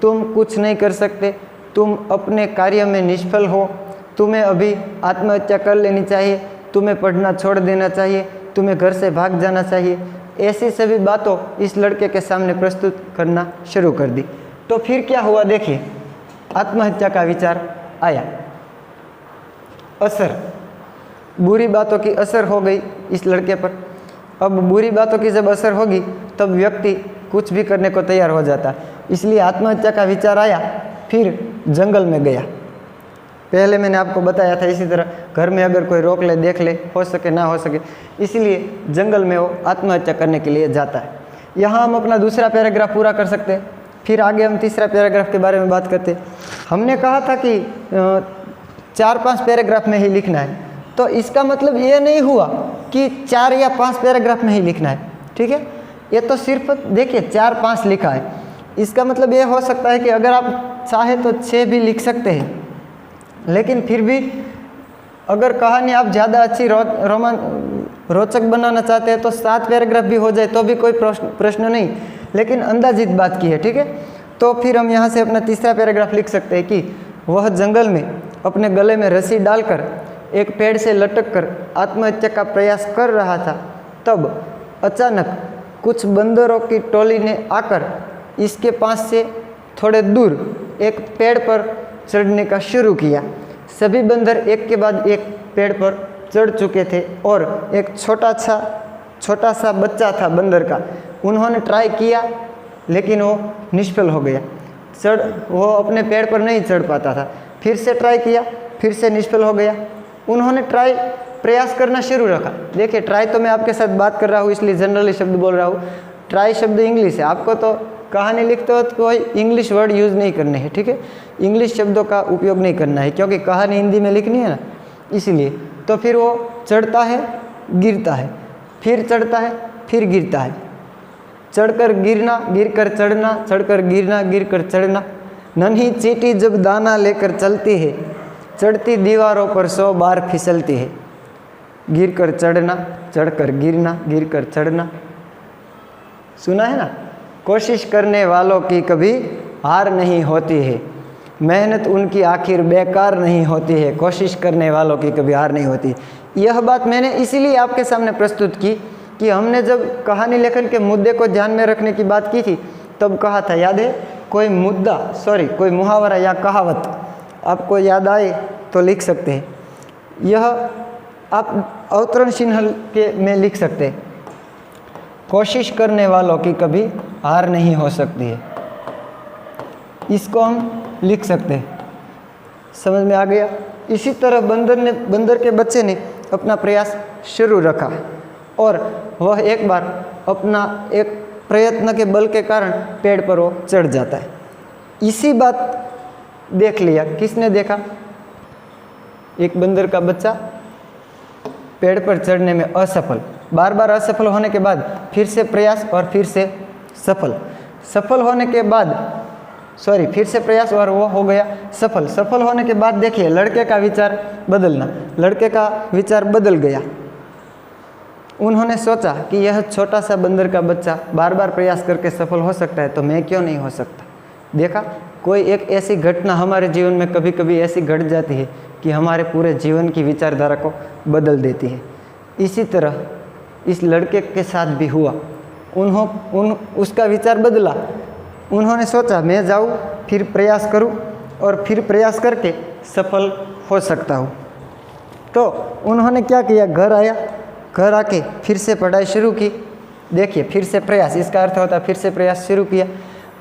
तुम कुछ नहीं कर सकते, तुम अपने कार्य में निष्फल हो, तुम्हें अभी आत्महत्या कर लेनी चाहिए, तुम्हें पढ़ना छोड़ देना चाहिए, तुम्हें घर से भाग जाना चाहिए। ऐसी सभी बातों इस लड़के के सामने प्रस्तुत करना शुरू कर दी। तो फिर क्या हुआ, देखिए, आत्महत्या का विचार आया। असर, बुरी बातों की असर हो गई इस लड़के पर। अब बुरी बातों की जब असर होगी तब व्यक्ति कुछ भी करने को तैयार हो जाता, इसलिए आत्महत्या का विचार आया। फिर जंगल में गया। पहले मैंने आपको बताया था इसी तरह, घर में अगर कोई रोक ले, देख ले, हो सके ना हो सके, इसलिए जंगल में वो आत्महत्या करने के लिए जाता है। यहाँ हम अपना दूसरा पैराग्राफ पूरा कर सकते हैं। फिर आगे हम तीसरा पैराग्राफ के बारे में बात करते हैं। हमने कहा था कि 4-5 पैराग्राफ में ही लिखना है, तो इसका मतलब ये नहीं हुआ कि 4 या 5 पैराग्राफ में ही लिखना है, ठीक है। ये तो सिर्फ देखिए 4-5 लिखा है, इसका मतलब ये हो सकता है कि अगर आप चाहे तो 6 भी लिख सकते हैं। लेकिन फिर भी अगर कहानी आप ज़्यादा अच्छी रोचक बनाना चाहते हैं तो 7 पैराग्राफ भी हो जाए तो भी कोई प्रश्न नहीं, लेकिन अंदाजित बात की है, ठीक है। तो फिर हम यहाँ से अपना तीसरा पैराग्राफ लिख सकते हैं कि वह जंगल में अपने गले में रस्सी डालकर एक पेड़ से लटक कर आत्महत्या का प्रयास कर रहा था। तब अचानक कुछ बंदरों की टोली ने आकर इसके पास से थोड़े दूर एक पेड़ पर चढ़ने का शुरू किया। सभी बंदर एक के बाद एक पेड़ पर चढ़ चुके थे और एक छोटा सा बच्चा था बंदर का। उन्होंने ट्राई किया लेकिन वो निष्फल हो गया। वो अपने पेड़ पर नहीं चढ़ पाता था। फिर से ट्राई किया, फिर से निष्फल हो गया। उन्होंने प्रयास करना शुरू रखा। देखिए, ट्राई तो मैं आपके साथ बात कर रहा हूँ इसलिए जनरली शब्द बोल रहा हूँ। ट्राई शब्द इंग्लिश है, आपको तो कहानी लिखते हो तो कोई इंग्लिश वर्ड यूज़ नहीं करने हैं, ठीक है। इंग्लिश शब्दों का उपयोग नहीं करना है क्योंकि कहानी हिंदी में लिखनी है ना, इसलिए। तो फिर वो चढ़ता है, गिरता है, फिर चढ़ता है, फिर गिरता है। चढ़कर गिरना, गिरकर चढ़ना, चढ़कर गिरना, गिरकर चढ़ना। नन्ही चींटी जब दाना लेकर चलती है, चढ़ती दीवारों पर 100 बार फिसलती है। गिरकर चढ़ना, चढ़कर गिरना, गिरकर चढ़ना। सुना है ना। कोशिश करने वालों की कभी हार नहीं होती है, मेहनत उनकी आखिर बेकार नहीं होती है। कोशिश करने वालों की कभी हार नहीं होती। यह बात मैंने इसीलिए आपके सामने प्रस्तुत की कि हमने जब कहानी लेखन के मुद्दे को ध्यान में रखने की बात की थी तब कहा था, याद है, कोई मुहावरा या कहावत आपको याद आए तो लिख सकते हैं। यह आप अवतरण चिन्ह के में लिख सकते हैं। कोशिश करने वालों की कभी हार नहीं हो सकती है, इसको हम लिख सकते हैं। समझ में आ गया। इसी तरह बंदर के बच्चे ने अपना प्रयास शुरू रखा और वह एक बार अपना एक प्रयत्न के बल के कारण पेड़ पर वो चढ़ जाता है। इसी बात देख लिया, किसने देखा? एक बंदर का बच्चा पेड़ पर चढ़ने में असफल, बार बार असफल होने के बाद फिर से प्रयास और फिर से सफल होने के बाद फिर से प्रयास और वो हो गया सफल होने के बाद देखिए लड़के का विचार बदल गया। उन्होंने सोचा कि यह छोटा सा बंदर का बच्चा बार बार प्रयास करके सफल हो सकता है तो मैं क्यों नहीं हो सकता। देखा, कोई एक ऐसी घटना हमारे जीवन में कभी कभी ऐसी घट जाती है कि हमारे पूरे जीवन की विचारधारा को बदल देती है। इसी तरह इस लड़के के साथ भी हुआ। उसका विचार बदला। उन्होंने सोचा मैं जाऊँ, फिर प्रयास करूँ और फिर प्रयास करके सफल हो सकता हूँ। तो उन्होंने क्या किया, घर आके फिर से पढ़ाई शुरू की। देखिए, फिर से प्रयास, इसका अर्थ होता है फिर से प्रयास शुरू किया,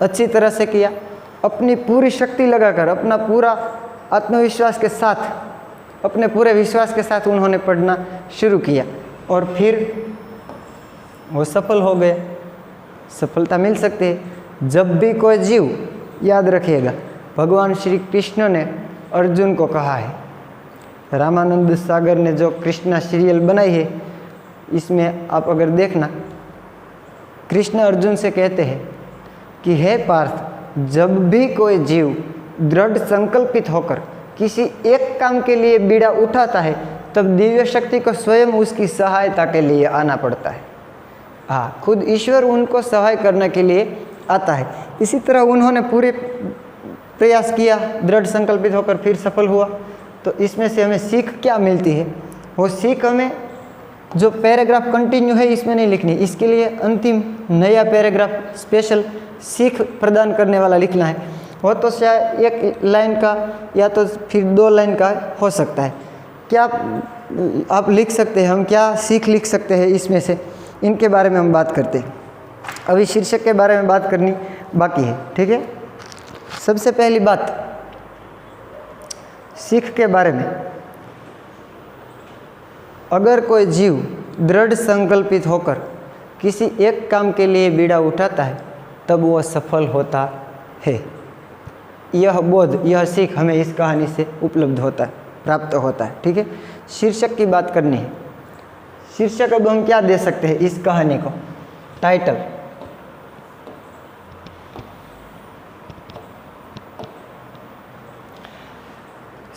अच्छी तरह से किया, अपनी पूरी शक्ति लगाकर, अपना पूरा आत्मविश्वास के साथ, अपने पूरे विश्वास के साथ उन्होंने पढ़ना शुरू किया और फिर वो सफल हो गए। सफलता मिल सकती है। जब भी कोई जीव, याद रखिएगा, भगवान श्री कृष्ण ने अर्जुन को कहा है, रामानंद सागर ने जो कृष्णा सीरियल बनाई है इसमें आप अगर देखना, कृष्ण अर्जुन से कहते हैं कि हे पार्थ, जब भी कोई जीव दृढ़ संकल्पित होकर किसी एक काम के लिए बीड़ा उठाता है तब दिव्य शक्ति को स्वयं उसकी सहायता के लिए आना पड़ता है। हाँ, खुद ईश्वर उनको सहाय करने के लिए आता है। इसी तरह उन्होंने पूरे प्रयास किया, दृढ़ संकल्पित होकर फिर सफल हुआ। तो इसमें से हमें सीख क्या मिलती है? वो सीख हमें, जो पैराग्राफ कंटिन्यू है इसमें नहीं लिखनी, इसके लिए अंतिम नया पैराग्राफ स्पेशल सीख प्रदान करने वाला लिखना है। वो तो शायद 1 लाइन का या तो फिर 2 लाइन का हो सकता है। क्या आप लिख सकते हैं, हम क्या सीख लिख सकते हैं इसमें से, इनके बारे में हम बात करते हैं। अभी शीर्षक के बारे में बात करनी बाकी है, ठीक है। सबसे पहली बात सीख के बारे में, अगर कोई जीव दृढ़ संकल्पित होकर किसी एक काम के लिए बीड़ा उठाता है तब वह सफल होता है। यह बोध, यह सीख हमें इस कहानी से उपलब्ध होता है, प्राप्त होता है, ठीक है। शीर्षक की बात करनी है। शीर्षक अब हम क्या दे सकते हैं इस कहानी को? टाइटल,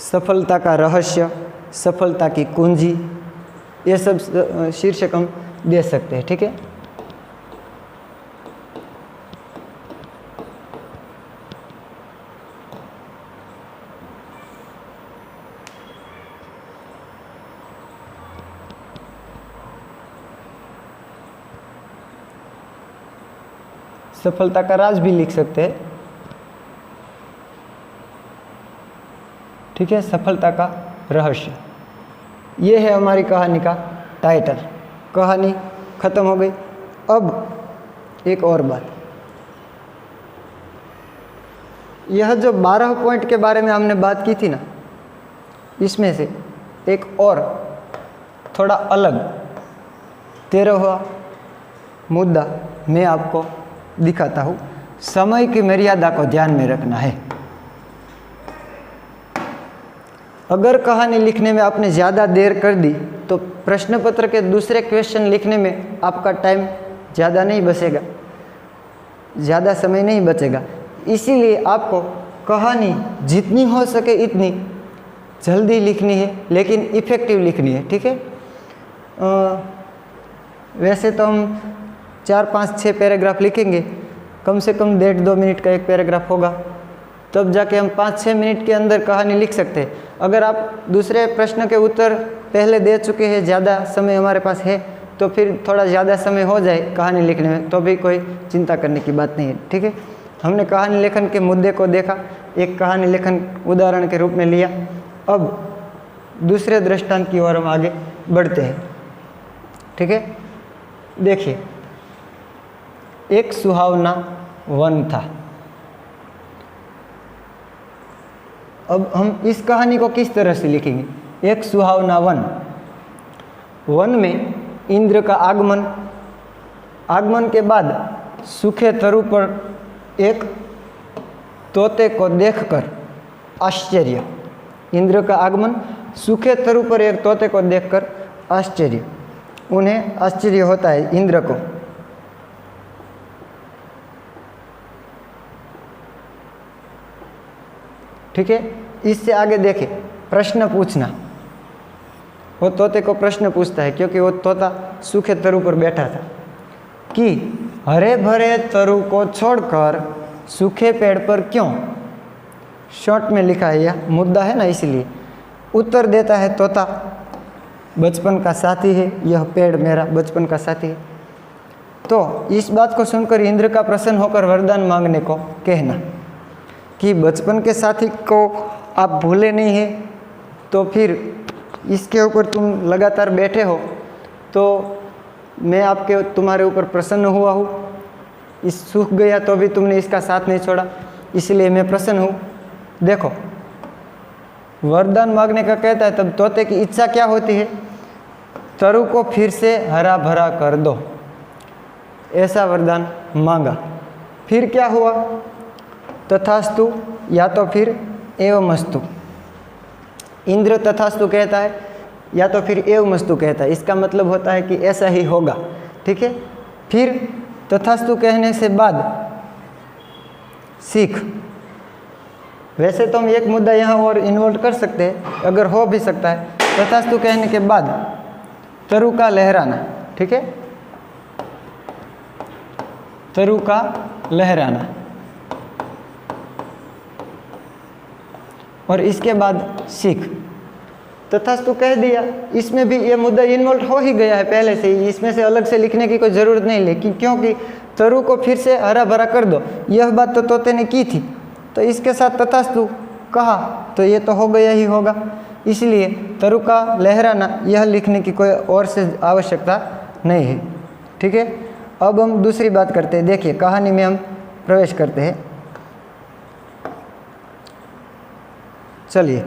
सफलता का रहस्य, सफलता की कुंजी, ये सब शीर्षक हम दे सकते हैं। ठीक है, सफलता का राज भी लिख सकते हैं। ठीक है, सफलता का रहस्य। ये है हमारी कहानी का टाइटल। कहानी खत्म हो गई। अब एक और बात, यह जो 12 पॉइंट के बारे में हमने बात की थी ना, इसमें से एक और थोड़ा अलग 13वां मुद्दा मैं आपको दिखाता हूँ। समय की मर्यादा को ध्यान में रखना है। अगर कहानी लिखने में आपने ज़्यादा देर कर दी तो प्रश्न पत्र के दूसरे क्वेश्चन लिखने में आपका टाइम ज़्यादा नहीं बचेगा, ज़्यादा समय नहीं बचेगा। इसीलिए आपको कहानी जितनी हो सके इतनी जल्दी लिखनी है, लेकिन इफ़ेक्टिव लिखनी है। ठीक है, वैसे तो हम 4, 5, 6 पैराग्राफ लिखेंगे, कम से कम 1.5-2 मिनट का एक पैराग्राफ होगा, तब जाके हम 5-6 मिनट के अंदर कहानी लिख सकते हैं। अगर आप दूसरे प्रश्न के उत्तर पहले दे चुके हैं, ज़्यादा समय हमारे पास है, तो फिर थोड़ा ज़्यादा समय हो जाए कहानी लिखने में तो भी कोई चिंता करने की बात नहीं है। ठीक है, हमने कहानी लेखन के मुद्दे को देखा, एक कहानी लेखन उदाहरण के रूप में लिया। अब दूसरे दृष्टांत की ओर हम आगे बढ़ते हैं। ठीक है, देखिए, एक सुहावना वन था। अब हम इस कहानी को किस तरह से लिखेंगे? एक सुहावना वन। वन में इंद्र का आगमन, आगमन के बाद सूखे तरु पर एक तोते को देखकर आश्चर्य। इंद्र का आगमन, सूखे तरु पर एक तोते को देखकर आश्चर्य। उन्हें आश्चर्य होता है इंद्र को। ठीक है, इससे आगे देखें, प्रश्न पूछना। वो तोते को प्रश्न पूछता है, क्योंकि वो तोता सूखे तरु पर बैठा था, कि हरे भरे तरु को छोड़कर सूखे पेड़ पर क्यों? शॉर्ट में लिखा है, यह मुद्दा है ना, इसलिए। उत्तर देता है तोता, बचपन का साथी है यह पेड़, मेरा बचपन का साथी है। तो इस बात को सुनकर इंद्र का प्रसन्न होकर वरदान मांगने को कहना कि बचपन के साथी को आप भूले नहीं हैं, तो फिर इसके ऊपर तुम लगातार बैठे हो, तो मैं आपके तुम्हारे ऊपर प्रसन्न हुआ हूँ। इस सूख गया तो भी तुमने इसका साथ नहीं छोड़ा, इसलिए मैं प्रसन्न हूँ। देखो, वरदान मांगने का कहता है, तब तोते की इच्छा क्या होती है? तरु को फिर से हरा भरा कर दो, ऐसा वरदान मांगा। फिर क्या हुआ? तथास्तु, या तो फिर एवमस्तु। इंद्र तथास्तु कहता है या तो फिर एवमस्तु कहता है। इसका मतलब होता है कि ऐसा ही होगा। ठीक है, फिर तथास्तु कहने से बाद सीख। वैसे तो हम एक मुद्दा यहाँ और इन्वॉल्व कर सकते हैं, अगर हो भी सकता है। तथास्तु कहने के बाद तरु का लहराना। ठीक है, तरु का लहराना, और इसके बाद सीख। तथास्तु कह दिया, इसमें भी ये मुद्दा इन्वॉल्व हो ही गया है पहले से ही, इसमें से अलग से लिखने की कोई ज़रूरत नहीं। लेकिन क्योंकि तरु को फिर से हरा भरा कर दो, यह बात तो तोते ने की थी, तो इसके साथ तथास्तु कहा तो ये तो हो गया ही होगा। इसलिए तरु का लहराना यह लिखने की कोई और से आवश्यकता नहीं है। ठीक है, अब हम दूसरी बात करते हैं। देखिए, कहानी में हम प्रवेश करते हैं। चलिए,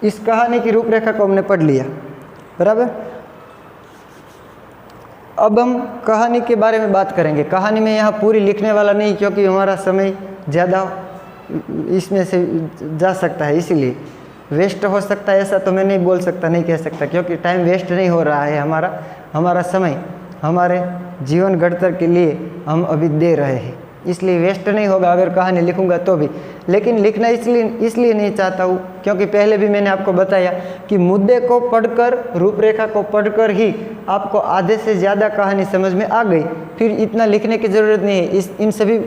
इस कहानी की रूपरेखा को हमने पढ़ लिया, बराबर। अब हम कहानी के बारे में बात करेंगे। कहानी में यहाँ पूरी लिखने वाला नहीं, क्योंकि हमारा समय ज़्यादा इसमें से जा सकता है, इसीलिए वेस्ट हो सकता है, ऐसा तो मैं नहीं बोल सकता, नहीं कह सकता, क्योंकि टाइम वेस्ट नहीं हो रहा है। हमारा समय हमारे जीवन घड़तर के लिए हम अभी दे रहे हैं, इसलिए वेस्ट नहीं होगा अगर कहानी लिखूंगा तो भी। लेकिन लिखना इसलिए नहीं चाहता हूँ क्योंकि पहले भी मैंने आपको बताया कि मुद्दे को पढ़कर, रूपरेखा को पढ़कर ही आपको आधे से ज़्यादा कहानी समझ में आ गई, फिर इतना लिखने की ज़रूरत नहीं है। इन सभी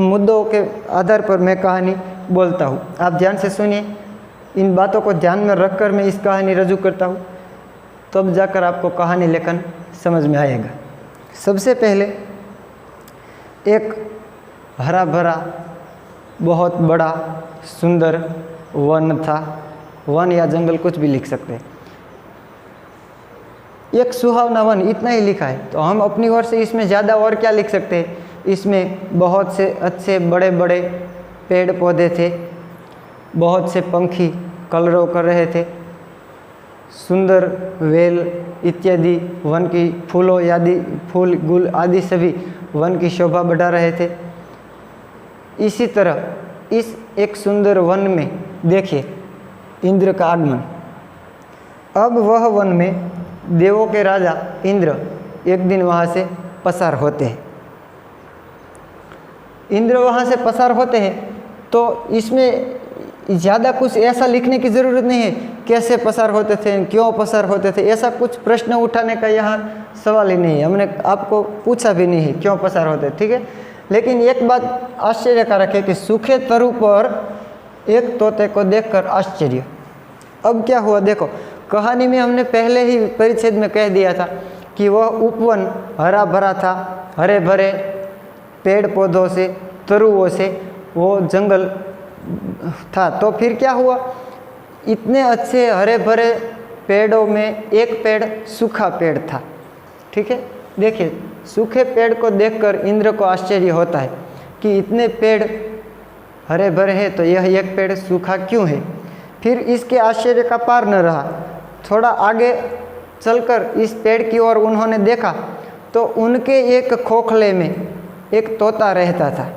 मुद्दों के आधार पर मैं कहानी बोलता हूँ। आप ध्यान से सुनिए, इन बातों को ध्यान में रखकर मैं इस कहानी रजू करता हूँ, तब जाकर आपको कहानी लेखन समझ में आएगा। सबसे पहले एक हरा भरा बहुत बड़ा सुंदर वन था, वन या जंगल कुछ भी लिख सकते हैं। एक सुहावना वन, इतना ही लिखा है, तो हम अपनी ओर से इसमें ज़्यादा और क्या लिख सकते हैं। इसमें बहुत से अच्छे बड़े बड़े पेड़ पौधे थे, बहुत से पंछी कलरव कर रहे थे, सुंदर वेल इत्यादि वन की फूलों आदि, फूल गुल आदि सभी वन की शोभा बढ़ा रहे थे। इसी तरह इस एक सुंदर वन में देखिए इंद्र का आगमन। अब वह वन में देवों के राजा इंद्र एक दिन वहाँ से पसार होते हैं। इंद्र वहाँ से पसार होते हैं तो इसमें ज़्यादा कुछ ऐसा लिखने की ज़रूरत नहीं है, कैसे पसार होते थे, क्यों पसार होते थे, ऐसा कुछ प्रश्न उठाने का यहाँ सवाल ही नहीं है। हमने आपको पूछा भी नहीं है क्यों पसार होते, ठीक है। लेकिन एक बात आश्चर्यकारक है कि सूखे तरु पर एक तोते को देखकर आश्चर्य। अब क्या हुआ देखो, कहानी में हमने पहले ही परिच्छेद में कह दिया था कि वह उपवन हरा भरा था, हरे भरे पेड़ पौधों से, तरुओं से वो जंगल था। तो फिर क्या हुआ, इतने अच्छे हरे भरे पेड़ों में एक पेड़ सूखा पेड़ था, ठीक है। देखिए सूखे पेड़ को देखकर इंद्र को आश्चर्य होता है कि इतने पेड़ हरे भरे हैं तो यह एक पेड़ सूखा क्यों है। फिर इसके आश्चर्य का पार न रहा, थोड़ा आगे चलकर इस पेड़ की ओर उन्होंने देखा तो उनके एक खोखले में एक तोता रहता था,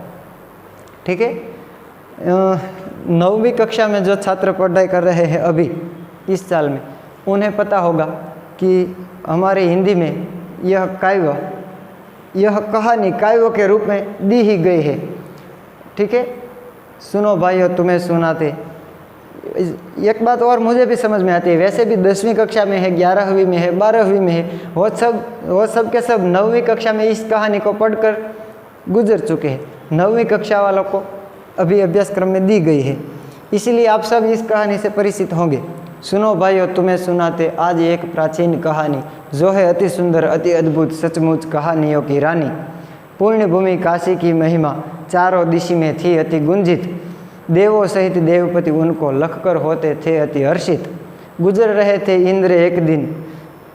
ठीक है। 9वीं कक्षा में जो छात्र पढ़ाई कर रहे हैं अभी इस साल में, उन्हें पता होगा कि हमारे हिंदी में यह काव्य, यह कहानी काव्य के रूप में दी ही गई है, ठीक है। सुनो भाइयों तुम्हें सुनाते। एक बात और मुझे भी समझ में आती है, वैसे भी 10वीं कक्षा में है, 11वीं में है, 12वीं में है, वो सब के सब 9वीं कक्षा में इस कहानी को पढ़कर गुजर चुके हैं। 9वीं कक्षा वालों को अभी अभ्यासक्रम में दी गई है, इसीलिए आप सब इस कहानी से परिचित होंगे। सुनो भाइयों तुम्हें सुनाते आज एक प्राचीन कहानी, जो है अति सुंदर अति अद्भुत सचमुच कहानियों की रानी। पुण्य भूमि काशी की महिमा चारों दिशा में थी अति गुंजित, देवों सहित देवपति उनको लखकर होते थे अति हर्षित। गुजर रहे थे इंद्र एक दिन,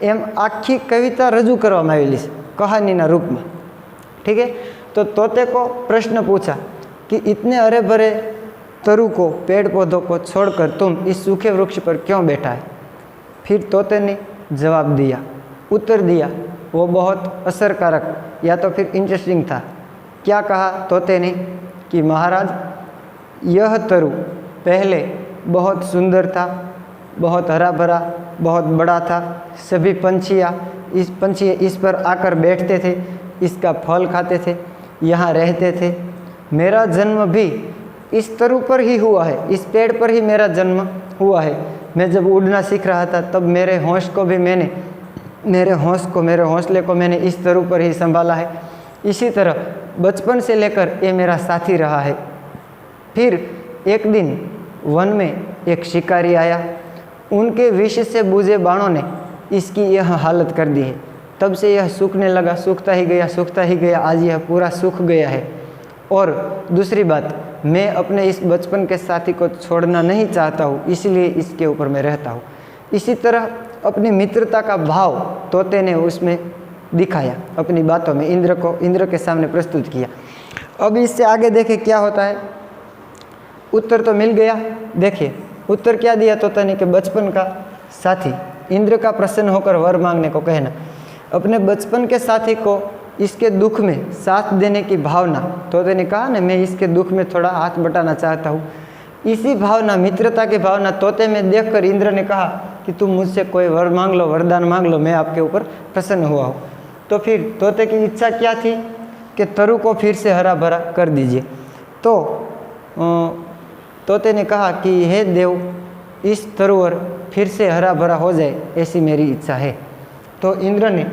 एम आखी कविता रजू करवामां आवेली छे कहानीना रूपमां, ठीक है। तो तोते को प्रश्न पूछा कि इतने हरे भरे तरु को, पेड़ पौधों को छोड़कर तुम इस सूखे वृक्ष पर क्यों बैठा है। फिर तोते ने जवाब दिया, उत्तर दिया, वो बहुत असरकारक या तो फिर इंटरेस्टिंग था। क्या कहा तोते ने कि महाराज यह तरु पहले बहुत सुंदर था, बहुत हरा भरा, बहुत बड़ा था, सभी पंछी इस पर आकर बैठते थे, इसका फल खाते थे, यहाँ रहते थे। मेरा जन्म भी इस तरु पर ही हुआ है, इस पेड़ पर ही मेरा जन्म हुआ है। मैं जब उड़ना सीख रहा था तब मेरे हौसले को मैंने इस तरु पर ही संभाला है। इसी तरह बचपन से लेकर ये मेरा साथी रहा है। फिर एक दिन वन में एक शिकारी आया, उनके विष से बुझे बाणों ने इसकी यह हालत कर दी है। तब से यह सूखने लगा, सूखता ही गया, आज यह पूरा सूख गया है। और दूसरी बात, मैं अपने इस बचपन के साथी को छोड़ना नहीं चाहता हूँ, इसलिए इसके ऊपर मैं रहता हूँ। इसी तरह अपनी मित्रता का भाव तोते ने उसमें दिखाया, अपनी बातों में इंद्र के सामने प्रस्तुत किया। अब इससे आगे देखें क्या होता है। उत्तर तो मिल गया, देखिए उत्तर क्या दिया तोते ने कि बचपन का साथी, इंद्र का प्रसन्न होकर वर मांगने को कहना। अपने बचपन के साथी को इसके दुख में साथ देने की भावना, तोते ने कहा ना मैं इसके दुख में थोड़ा हाथ बटाना चाहता हूँ। इसी भावना, मित्रता की भावना तोते में देखकर इंद्र ने कहा कि तुम मुझसे कोई वर मांग लो, वरदान मांग लो, मैं आपके ऊपर प्रसन्न हुआ हूँ। तो फिर तोते की इच्छा क्या थी कि तरु को फिर से हरा भरा कर दीजिए। तो तोते ने कहा कि हे देव, इस सरोवर फिर से हरा भरा हो जाए ऐसी मेरी इच्छा है। तो इंद्र ने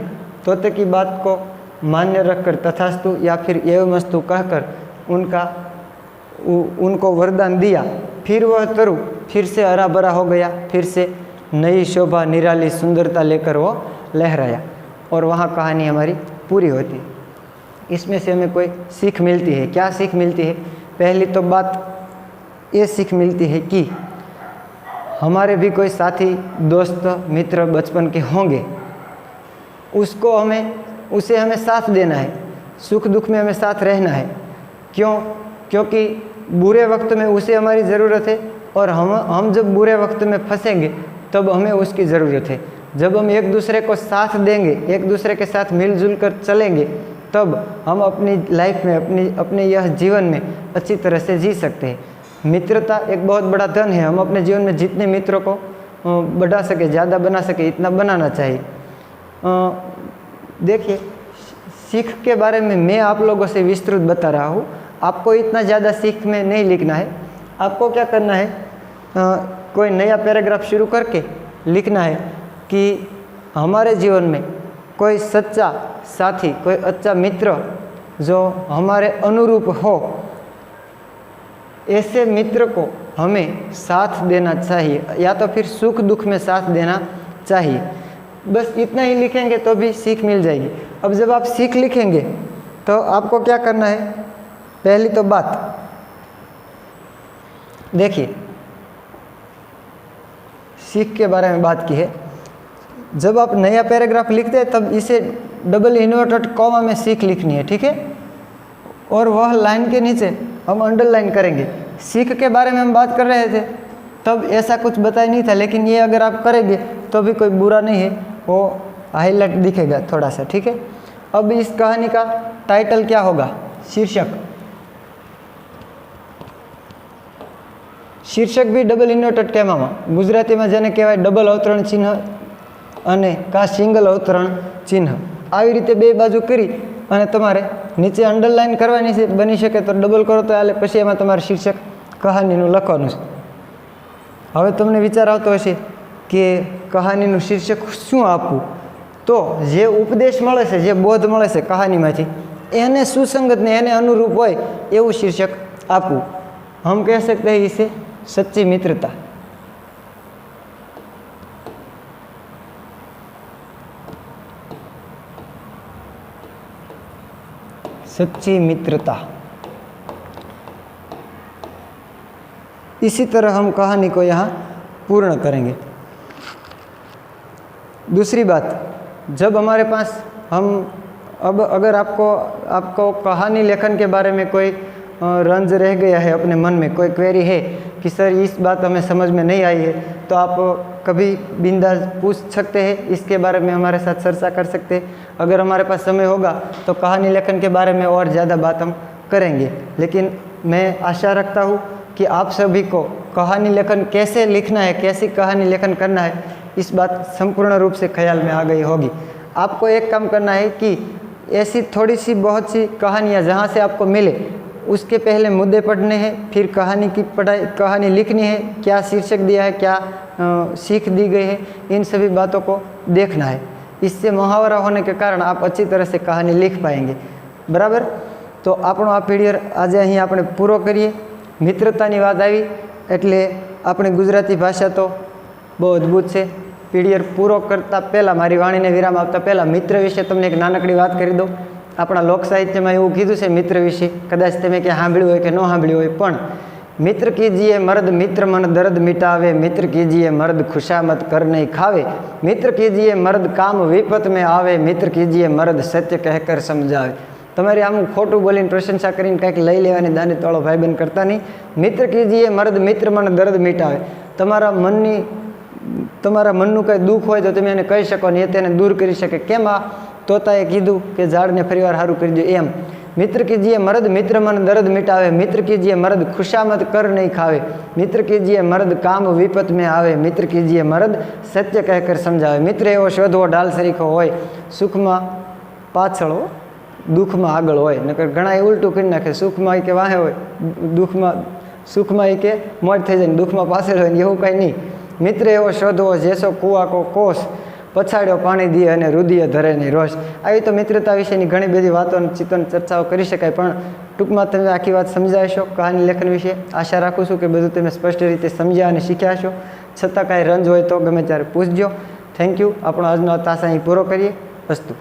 तोते की बात को मान्य रखकर तथास्तु या फिर एवमस्तु कहकर उनको वरदान दिया। फिर वह तरु फिर से हरा भरा हो गया, फिर से नई शोभा निराली सुंदरता लेकर वो लहराया। और वहाँ कहानी हमारी पूरी होती है। इसमें से हमें कोई सीख मिलती है। क्या सीख मिलती है? पहली तो बात ये सीख मिलती है कि हमारे भी कोई साथी, दोस्त, मित्र बचपन के होंगे, उसे हमें साथ देना है, सुख दुख में हमें साथ रहना है। क्यों? क्योंकि बुरे वक्त में उसे हमारी ज़रूरत है, और हम जब बुरे वक्त में फंसेंगे तब हमें उसकी ज़रूरत है। जब हम एक दूसरे को साथ देंगे, एक दूसरे के साथ मिलजुल कर चलेंगे, तब हम अपनी लाइफ में, अपने यह जीवन में अच्छी तरह से जी सकते हैं। मित्रता एक बहुत बड़ा धन है। हम अपने जीवन में जितने मित्रों को बढ़ा सके, ज़्यादा बना सके, इतना बनाना चाहिए। देखिए, सीख के बारे में मैं आप लोगों से विस्तृत बता रहा हूँ। आपको इतना ज़्यादा सीख में नहीं लिखना है। आपको क्या करना है, कोई नया पैराग्राफ शुरू करके लिखना है कि हमारे जीवन में कोई सच्चा साथी, कोई अच्छा मित्र जो हमारे अनुरूप हो, ऐसे मित्र को हमें साथ देना चाहिए, या तो फिर सुख दुख में साथ देना चाहिए। बस इतना ही लिखेंगे तो भी सीख मिल जाएगी। अब जब आप सीख लिखेंगे तो आपको क्या करना है? पहली तो बात देखिए, सीख के बारे में बात की है। जब आप नया पैराग्राफ लिखते हैं तब इसे डबल इन्वर्टेड कॉमा में सीख लिखनी है, ठीक है? और वह लाइन के नीचे हम अंडरलाइन करेंगे। सीख के बारे में हम बात कर रहे थे तब ऐसा कुछ बताया नहीं था, लेकिन ये अगर आप करेंगे तो भी कोई बुरा नहीं है, वो हाईलाइट दिखेगा थोड़ा सा, ठीक है? अब इस कहानी का टाइटल क्या होगा? शीर्षक भी डबल इन्वर्टेड कॉमाમાં, ગુજરાતીમાં જેને કહેવાય ડબલ અવતરણ ચિહ્ન અને કા સિંગલ અવતરણ ચિહ્ન, આવી રીતે બે બાજુ કરી અને તમારે નીચે અંડરલાઇન કરવાની છે। બની શકે તો ડબલ કરો તો હાલે, પછી એમાં તમારે શીર્ષક કહાનીનું લખવાનું છે। હવે તમને વિચાર આવતો હશે કે કહાનીનું શીર્ષક શું આપવું? તો જે ઉપદેશ મળે છે, જે બોધ મળે છે કહાનીમાંથી, એને સુસંગત ને એને અનુરૂપ હોય એવું શીર્ષક આપવું। हम कह सकते हैं इसे सच्ची मित्रता। सच्ची मित्रता। इसी तरह हम कहानी को यहाँ पूर्ण करेंगे। दूसरी बात, जब हमारे पास अब अगर आपको कहानी लेखन के बारे में कोई रंज रह गया है, अपने मन में कोई क्वेरी है कि सर इस बात हमें समझ में नहीं आई है, तो आप कभी बिंदास पूछ सकते हैं, इसके बारे में हमारे साथ चर्चा कर सकते हैं। अगर हमारे पास समय होगा तो कहानी लेखन के बारे में और ज़्यादा बात हम करेंगे। लेकिन मैं आशा रखता हूँ कि आप सभी को कहानी लेखन कैसे लिखना है, कैसी कहानी लेखन करना है, इस बात संपूर्ण रूप से ख्याल में आ गई होगी। आपको एक काम करना है कि ऐसी थोड़ी सी बहुत सी कहानियाँ जहाँ से आपको मिले उसके पहले मुद्दे पढ़ने हैं, फिर कहानी की पढ़ाई, कहानी लिखनी है, क्या शीर्षक दिया है, क्या सीख दी गई है, इन सभी बातों को देखना है। इससे मुहावरा होने के कारण आप अच्छी तरह से कहानी लिख पाएंगे। बराबर? तो આપણો આ પીરિયડ આજે અહીં આપણે પૂરો કરીએ। મિત્રતાની વાત આવી એટલે આપણી ગુજરાતી ભાષા તો બહુ અદ્ભુત છે। પીરિયડ પૂરો કરતાં પહેલાં, મારી વાણીને વિરામ આપતા પહેલાં મિત્ર વિશે તમને એક નાનકડી વાત કરી દઉં। આપણા લોક સાહિત્યમાં એવું કીધું છે મિત્ર વિશે, કદાચ તમે ક્યાં સાંભળ્યું હોય કે ન સાંભળ્યું હોય, પણ મિત્ર કીજીએ મર્દ મિત્ર મન દર્દ મિટાવે, મિત્ર કીજીએ મર્દ ખુશામત કર નહીં ખાવે, મિત્ર કીજીએ મર્દ કામ વિપત में આવે, મિત્ર કીજીએ મર્દ સત્ય કહેકર સમજાવે। તમારે આમ ખોટું બોલીને પ્રશંસા કરીને કંઈક લઈ લેવાની દાની તોળો ભાઈબંધ કરતા નહીં। મિત્ર કીજીએ મર્દ મિત્ર મન દર્દ મિટાવે। તમારા મનનું કંઈ દુઃખ હોય તો તમે એને કહી શકો ને એ તેને દૂર કરી શકે। કેમ આ તોતાએ કીધું કે ઝાડને ફરીવાર સારું કરી દો એમ। મિત્ર કીજીએ મર્દ મિત્ર મન દર્દ મિટાવે, મિત્ર કીજીએ મર્દ ખુશામત કર નહીં ખાવે, મિત્ર કીજીએ મર્દ કામ વિપત में આવે, મિત્ર કીજીએ મર્દ સત્ય કહેકર સમજાવે। મિત્ર એવો શોધવો ઢાલ સરીખો હોય, સુખમાં પાછળ દુઃખમાં આગળ હોય, નકર ઘણા એ ઉલટું કરી નાખે, સુખમાં કે વાહે હોય, દુઃખમાં સુખમાં કે મોજ થઈ જાય, દુઃખમાં પાછળ હોય ને એવું કાંઈ નહીં. મિત્ર એવો શોધવો જેસો કુવા કો કોષ, પછાડ્યો પાણી દે અને રુદિય ધરે નહીં રોષ. આવી તો મિત્રતા વિશેની ઘણી બધી વાતો અને ચિંતન ચર્ચાઓ કરી શકાય, પણ ટૂંકમાં તમે આખી વાત સમજાય છો કહાની લેખન વિશે. આશા રાખું છું કે બધું તમે સ્પષ્ટ રીતે સમજ્યા અને શીખ્યા છો. છતાં કાંઈ રંજ હોય તો ગમે ત્યારે પૂછજો. Thank you. આપણો આજનો તાસ અહીં પૂરો કરીએ. અસ્તુ.